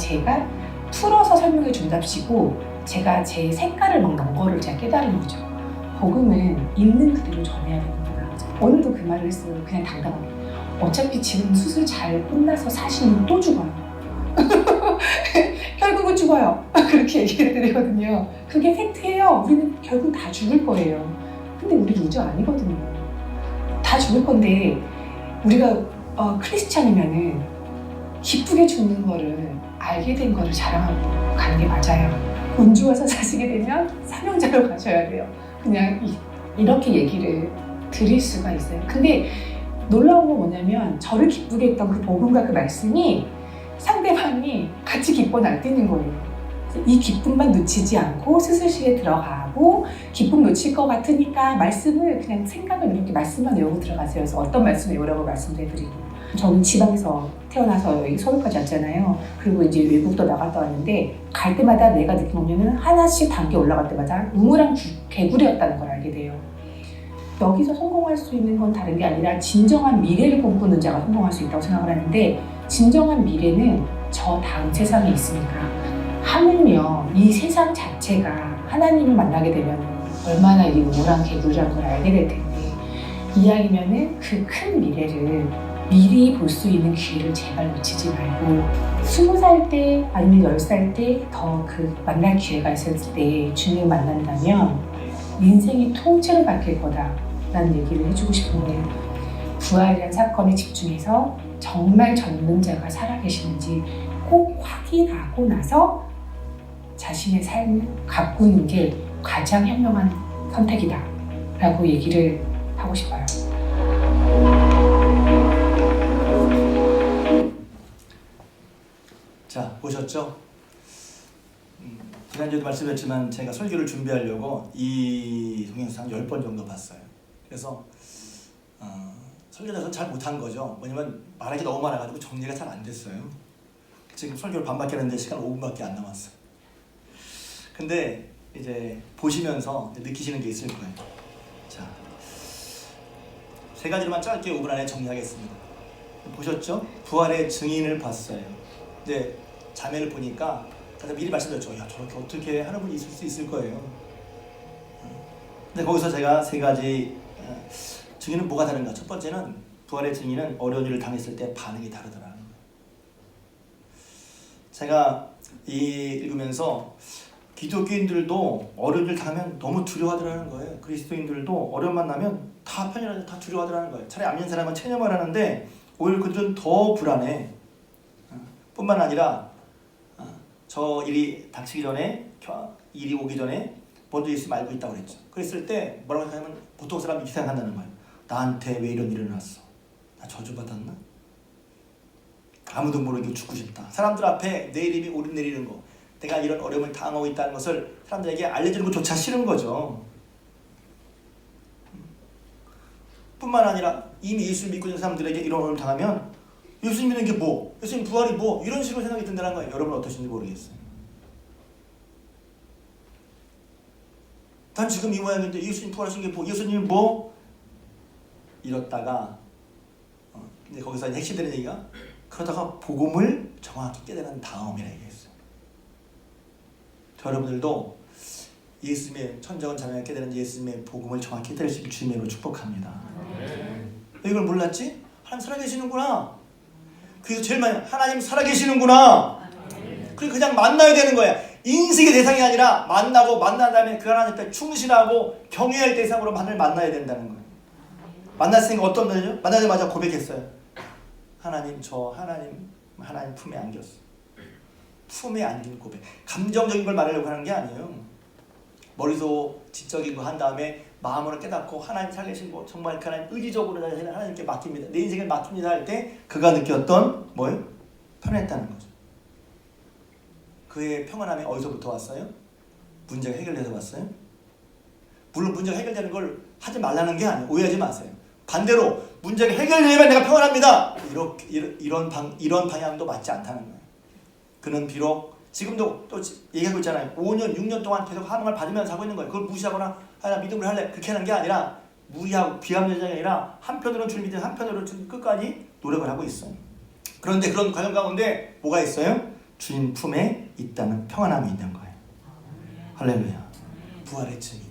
풀어서 설명해 준답시고 제가 제 색깔을 막 넣은 거를 제가 깨달은 거죠. 복음은 있는 그대로 전해야 되는구나. 오늘도 그 말을 했어요. 그냥 당당하게. 어차피 지금 수술 잘 끝나서 사시면 또 죽어요. 결국은 죽어요. 그렇게 얘기를 드리거든요. 그게 팩트예요. 우리는 결국 다 죽을 거예요. 근데 우리 루저 아니거든요. 다 죽을 건데 우리가 크리스찬이면은 기쁘게 죽는 거를 알게 된 거를 자랑하고 가는 게 맞아요. 운 좋아서 사시게 되면 사명자로 가셔야 돼요. 그냥 이렇게 얘기를 드릴 수가 있어요. 근데 놀라운 건 뭐냐면 저를 기쁘게 했던 그 복음과 그 말씀이 상대방이 같이 기뻐 날뛰는 거예요. 이 기쁨만 놓치지 않고 수술실에 들어가고 기쁨 놓칠 것 같으니까 말씀을 그냥 생각을 이렇게 말씀만 외우고 들어가세요. 그래서 어떤 말씀 외우라고 말씀도 해드리고 저는 지방에서 태어나서 여기 서울까지 왔잖아요. 그리고 이제 외국도 나갔다 왔는데 갈 때마다 내가 느낀 거는 하나씩 단계 올라갈 때마다 우물랑 개구리였다는 걸 알게 돼요. 여기서 성공할 수 있는 건 다른 게 아니라 진정한 미래를 꿈꾸는 자가 성공할 수 있다고 생각을 하는데 진정한 미래는 저 다음 세상에 있으니까 하물며 이 세상 자체가 하나님을 만나게 되면 얼마나 이 우물한 개구리라는 걸 알게 될 텐데 이왕이면은 그 큰 미래를 미리 볼 수 있는 기회를 제발 놓치지 말고 20살 때 아니면 10살 때 더 그 만날 기회가 있었을 때 주님을 만난다면 인생이 통째로 바뀔 거다라는 얘기를 해주고 싶은데 부활이라는 사건에 집중해서 정말 전능자가 살아계시는지 꼭 확인하고 나서 자신의 삶을 가꾸는 게 가장 현명한 선택이다 라고 얘기를 하고 싶어요. 자, 보셨죠? 지난주에도 말씀드렸지만 제가 설교를 준비하려고 이 동영상 10번 정도 봤어요. 그래서 설교자서 잘 못한 거죠. 뭐냐면 말하기 너무 많아가지고 정리가 잘 안 됐어요. 지금 설교를 반밖에 했는데 시간 5분밖에 안 남았어요. 근데 이제 보시면서 느끼시는 게 있을 거예요. 자, 세 가지로만 짧게 5분 안에 정리하겠습니다. 보셨죠? 부활의 증인을 봤어요. 이제 자매를 보니까 미리 말씀드렸죠. 야, 저렇게 어떻게 하는 분이 있을 수 있을 거예요. 근데 거기서 제가 세 가지 증인은 뭐가 다른가? 첫 번째는 부활의 증인은 어려운 일을 당했을 때 반응이 다르더라는 거예요. 제가 읽으면서 기독교인들도 어려운 일을 당하면 너무 두려워하더라는 거예요. 그리스도인들도 어려움 만나면 다 편견하고 다 두려워하더라는 거예요. 차라리 안 믿는 사람은 체념을 하는데 오히려 그들은 더 불안해. 뿐만 아니라 저 일이 닥치기 전에 일이 오기 전에 먼저 예수님 알고 있다고 그랬죠. 그랬을 때 뭐라고 생각하면 보통 사람이 이렇게 생각한다는 거예요. 나한테 왜 이런 일이 일어났어? 나 저주받았나? 아무도 모르게 죽고 싶다. 사람들 앞에 내 이름이 오르내리는 거, 내가 이런 어려움을 당하고 있다는 것을 사람들에게 알려주는 것조차 싫은 거죠. 뿐만 아니라 이미 예수를 믿고 있는 사람들에게 이런 어려움을 당하면 예수님 믿는 게 뭐? 예수님 부활이 뭐? 이런 식으로 생각이 든다는 거예요. 여러분 어떠신지 모르겠어요. 난 지금 이 모양인데 예수님 부활하신 게 뭐? 예수님이 뭐? 이렇다가 이제 거기서 이제 핵심되는 얘기가 그러다가 복음을 정확히 깨달은 다음이라 얘기했어요. 여러분들도 예수님의 천정한 자매가 깨달은 예수님의 복음을 정확히 깨달을 수 있는 주님의 이름으로 축복합니다. 왜 이걸 몰랐지? 하나님 살아계시는구나. 그래서 제일 많이 하나님 살아계시는구나. 그리고 그냥 만나야 되는 거야. 인식의 대상이 아니라 만나고 만난 다음에 그 하나님 앞에 충실하고 경외할 대상으로 하나님을 만나야 된다는 거예요. 만났으니까 어떤 거죠? 만나자마자 고백했어요. 하나님 저 하나님 품에 안겼어. 품에 안긴 고백. 감정적인 걸 말하려고 하는 게 아니에요. 머리도 지적인 거 한 다음에 마음으로 깨닫고 하나님 살리신 거 정말 그 하나님 의지적으로 하나님께 맡깁니다. 내 인생을 맡깁니다 할 때 그가 느꼈던 뭐예요? 편했다는 거죠. 그의 평안함이 어디서부터 왔어요? 문제가 해결돼서 왔어요? 물론 문제가 해결되는 걸 하지 말라는 게 아니에요. 오해하지 마세요. 반대로 문제가 해결되면 내가 평안합니다. 이런 방향도 맞지 않다는 거예요. 그는 비록 지금도 또 얘기하고 있잖아요. 5년, 6년 동안 계속 함을 받으면서 하고 있는 거예요. 그걸 무시하거나 나 믿음을 할래 그렇게 하는 게 아니라 무리하고 비합리적이 아니라 한편으로는 주님 믿음, 한편으로는 끝까지 노력을 하고 있어요. 그런데 그런 과정 가운데 뭐가 있어요? 주님 품에 있다는 평안함이 있는 거예요. 할렐루야. 부활의 증인.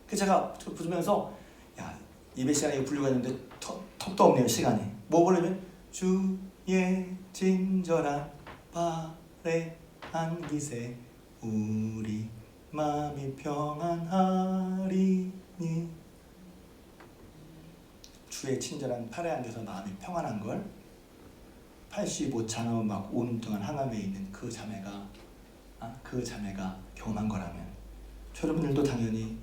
그래서 제가 부르면서 야 예배 시간에 이거 부르려고 했는데 턱도 없네요. 시간이. 뭐 부르면 주의 친절한 발에 안기세 우리 마음이 평안하리니. 주의 친절한 팔에 안겨서 마음이 평안한 걸 85차나 막 5년 동안 항암에 있는 그 자매가 경험한 거라면 여러분들도 당연히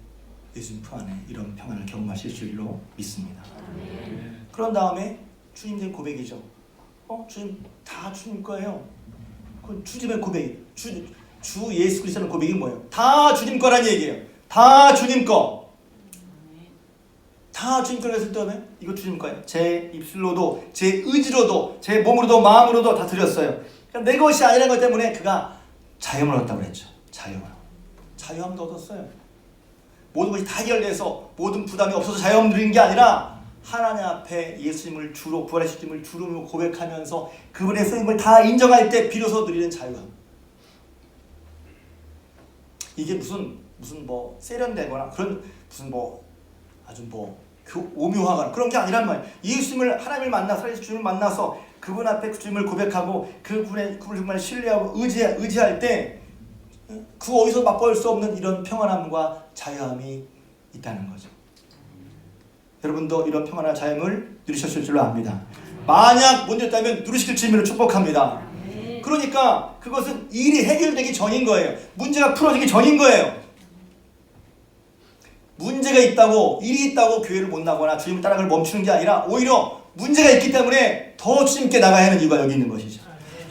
예수님 품 안에 이런 평안을 경험하실 줄로 믿습니다. 그런 다음에 주님의 고백이죠. 주님 다 주님 거예요. 그 주님의 고백이 주 예수 그리스도의 고백이 뭐예요? 다 주님 거란 얘기예요. 다 주님 거. 다 주님 거를 했을 때 이거 주님 거예요. 제 입술로도 제 의지로도 제 몸으로도 마음으로도 다 드렸어요. 그러니까 내 것이 아니라는 것 때문에 그가 자유함을 얻었다고 그랬죠. 자유함도 얻었어요. 모든 것이 다 해결돼서 모든 부담이 없어서 자유함을 누린 게 아니라 하나님 앞에 예수님을 주로 부활하신 주님을 주로 고백하면서 그분의 쓰임을 다 인정할 때 비로소 누리는 자유함. 이게 무슨 뭐 세련되거나 그런 무슨 뭐 아주 뭐 오묘하거나 그런 게 아니란 말이에요. 예수님을 하나님을 만나 살아계신 주님을 만나서 그분 앞에 그 주님을 고백하고 그분을 정말 신뢰하고 의지할 때 그 어디서 맛볼 수 없는 이런 평안함과 자유함이 있다는 거죠. 여러분도 이런 평안한 자유함을 누리셨을 줄로 압니다. 만약 못 누렸다면 누리실 주님을 축복합니다. 그러니까 그것은 일이 해결되기 전인 거예요. 문제가 풀어지기 전인 거예요. 문제가 있다고 일이 있다고 교회를 못 나거나 주님을 따라가를 멈추는 게 아니라 오히려 문제가 있기 때문에 더 주님께 나가야 하는 이유가 여기 있는 것이죠.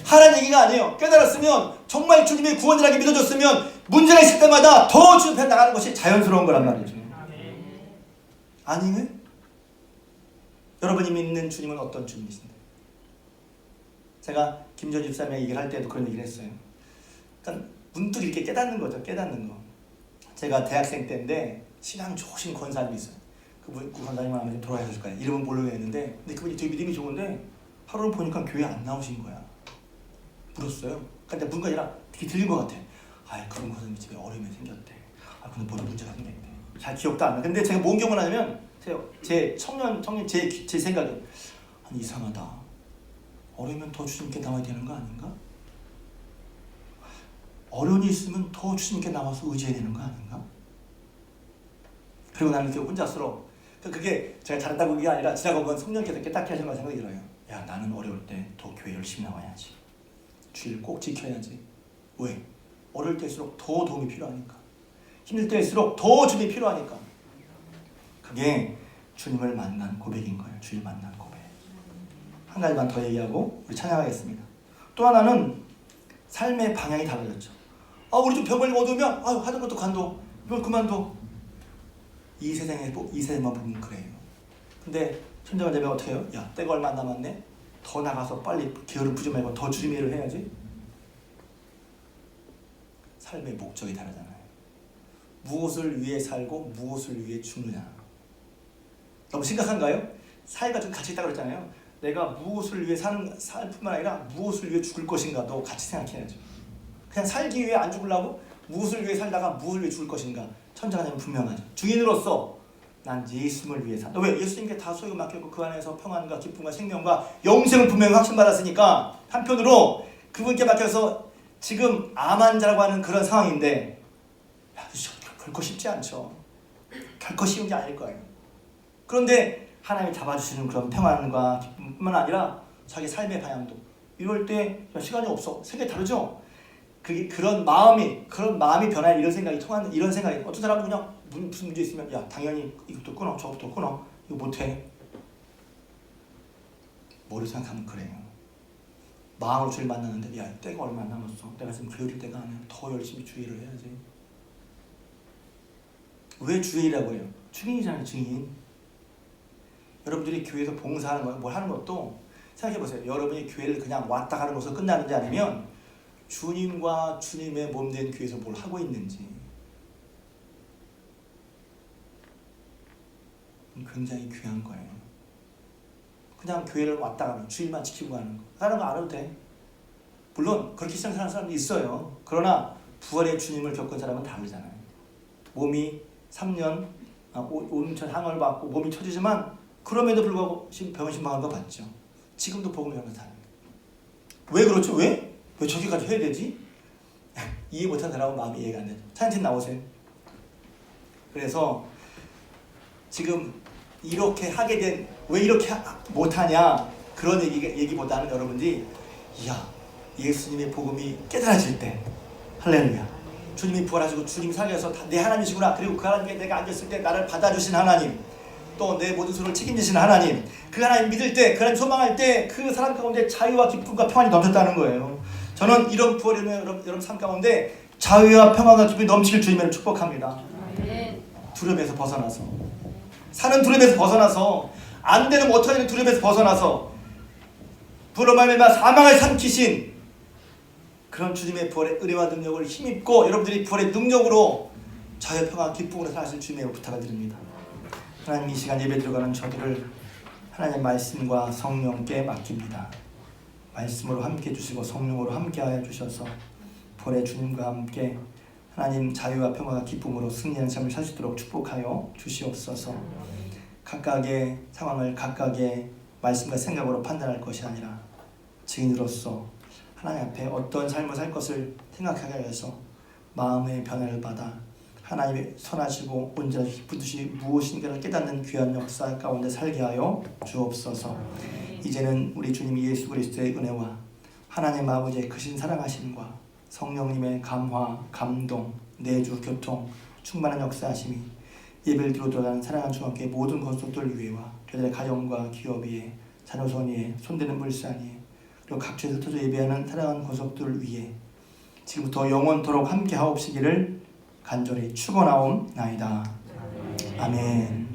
하라는 얘기가 아니에요. 깨달았으면 정말 주님의 구원이라고 믿어줬으면 문제가 있을 때마다 더 주님 앞에 나가는 것이 자연스러운 거란 말이죠. 아니면 여러분이 믿는 주님은 어떤 주님이신데? 제가 김전 집사님의 얘기를 할 때도 그런 얘기를 했어요. 그러니까 문득 이렇게 깨닫는 거죠. 깨닫는 거. 제가 대학생 때인데 신앙 좋으신 권사님이 있어요. 그 권사님은 아마 좀 돌아가셨을 거예요. 이름은 모르겠는데 근데 그분이 되게 믿음이 좋은데 하루는 보니까 교회 안 나오신 거야. 물었어요. 근데 뭔가 아니라 되게 들린 것 같아. 그런 권사님 집에 어려움이 생겼대. 근데 뭐라 문제가 생겼대. 잘 기억도 안 나. 근데 제가 뭔 경험을 하냐면 제 청년 제 생각에 아니 이상하다. 어려우면 더 주님께 나와야 되는 거 아닌가? 어려움이 있으면 더 주님께 나와서 의지해야 되는 거 아닌가? 그리고 나는 혼자스러워. 그게 제가 잘한다고 그게 아니라 지나가면 성령께서 깨닫게 하시는 생각이 들어요. 야 나는 어려울 때 더 교회 열심히 나와야지. 주일 꼭 지켜야지. 왜? 어려울 때일수록 더 도움이 필요하니까. 힘들 때일수록 더 주님이 필요하니까. 그게 주님을 만난 고백인 거예요. 주님 만난 고백. 한 가지만 더 얘기하고 우리 찬양하겠습니다. 또 하나는 삶의 방향이 달라졌죠. 우리 좀 벽을 얻으면 하던 것도 관둬. 이걸 그만둬. 이 세상만 보면 그래요. 근데 천정한 자매가 어떻게 해요? 야 때가 얼마 안 남았네. 더 나가서 빨리 게으름 부지 말고 더 주님의 일을 해야지. 삶의 목적이 다르잖아요. 무엇을 위해 살고 무엇을 위해 죽느냐. 너무 심각한가요? 사회가 좀 같이 있다고 그랬잖아요. 내가 무엇을 위해 살 뿐만 아니라 무엇을 위해 죽을 것인가도 같이 생각해야죠. 그냥 살기 위해 안 죽으려고 무엇을 위해 살다가 무엇을 위해 죽을 것인가. 천장하나님은 분명하죠. 증인으로서 난 예수님을 위해 산다. 왜? 예수님께 다 소유가 맡겼고 그 안에서 평안과 기쁨과 생명과 영생을 분명히 확신받았으니까 한편으로 그분께 맡겨서 지금 암 환자라고 하는 그런 상황인데 결코 쉽지 않죠. 결코 쉬운 게 아닐 거예요. 그런데 하나님이 잡아주시는 그런 평안과 기쁨뿐만 아니라 자기 삶의 방향도 이럴 때 시간이 없어. 생각이 다르죠? 그런 마음이 변할 이런 생각이 통하는 이런 생각이 어떤 사람은 그냥 무슨 문제 있으면 야 당연히 이것도 끊어 저것도 끊어 이거 못해. 머리 생각하면 그래요. 마음으로 주를 만나는데 야 때가 얼마 안 남았어. 내가 지금 게으를 때가 아니야. 더 열심히 주의를 해야지. 왜 주의라고 해요? 증인이잖아요. 증인. 여러분들이 교회에서 봉사하는 거, 뭘 하는 것도 생각해보세요. 여러분이 교회를 그냥 왔다 가는 것으로 끝나는지 아니면 주님과 주님의 몸된 교회에서 뭘 하고 있는지 굉장히 귀한 거예요. 그냥 교회를 왔다 가면 주일만 지키고 가는 거. 다른 거 안 해도 돼. 물론 그렇게 생각하는 사람도 있어요. 그러나 부활의 주님을 겪은 사람은 다르잖아요. 몸이 3년 온천 항을 받고 몸이 처지지만 그럼에도 불구하고 병원 신방하는 거 봤죠. 지금도 복음을 하는 왜 그렇죠? 왜 저기까지 해야 되지? 이해 못한 사람은 마음이 이해가 안 되죠. 사진 나오세요. 그래서 지금 이렇게 하게 된 왜 이렇게 못하냐 그런 얘기보다는 여러분들이 예수님의 복음이 깨달아질 때 할렐루야 주님이 부활하시고 주님이 살려서 내 하나님이시구나. 그리고 그 하나님께 내가 앉았을 때 나를 받아주신 하나님 또 내 모든 소를 책임지시는 하나님 그 하나님 믿을 때 그 하나님 소망할 때 그 사람 가운데 자유와 기쁨과 평안이 넘쳤다는 거예요. 저는 이런 부활의 여러분 삶 가운데 자유와 평안과 기쁨이 넘칠 주님을 축복합니다. 두려움에서 벗어나서 사는 두려움에서 벗어나서 안 되는 못하는 두려움에서 벗어나서 부로 말미암아 사망을 삼키신 그런 주님의 부활의 은혜와 능력을 힘입고 여러분들이 부활의 능력으로 자유, 평화, 기쁨으로 사실 주님의 부탁을 드립니다. 하나님 이 시간 예배 들어가는 저들을 하나님의 말씀과 성령께 맡깁니다. 말씀으로 함께 해주시고 성령으로 함께하여 주셔서 부활의 주님과 함께 하나님 자유와 평화와 기쁨으로 승리하는 삶을 살 수 있도록 축복하여 주시옵소서. 각각의 상황을 각각의 말씀과 생각으로 판단할 것이 아니라 증인으로서 하나님 앞에 어떤 삶을 살 것을 생각하게 해서 마음의 변화를 받아 하나님의 선하시고 온전히 기쁘듯이 무엇인가를 깨닫는 귀한 역사 가운데 살게 하여 주옵소서. 이제는 우리 주님 예수 그리스도의 은혜와 하나님 아버지의 크신 사랑하심과 성령님의 감화, 감동, 내주, 교통, 충만한 역사하심이 예배를 들어가는 사랑하는 중앙교회 모든 건속들 위에와 그들의 가정과 기업 위에 자녀손 위에 손대는 불산 위에 그리고 각처에 흩어져 예배하는 사랑하는 건속들 위에 지금부터 영원토록 함께 하옵시기를 간절히 축원하옵나이다. 아멘.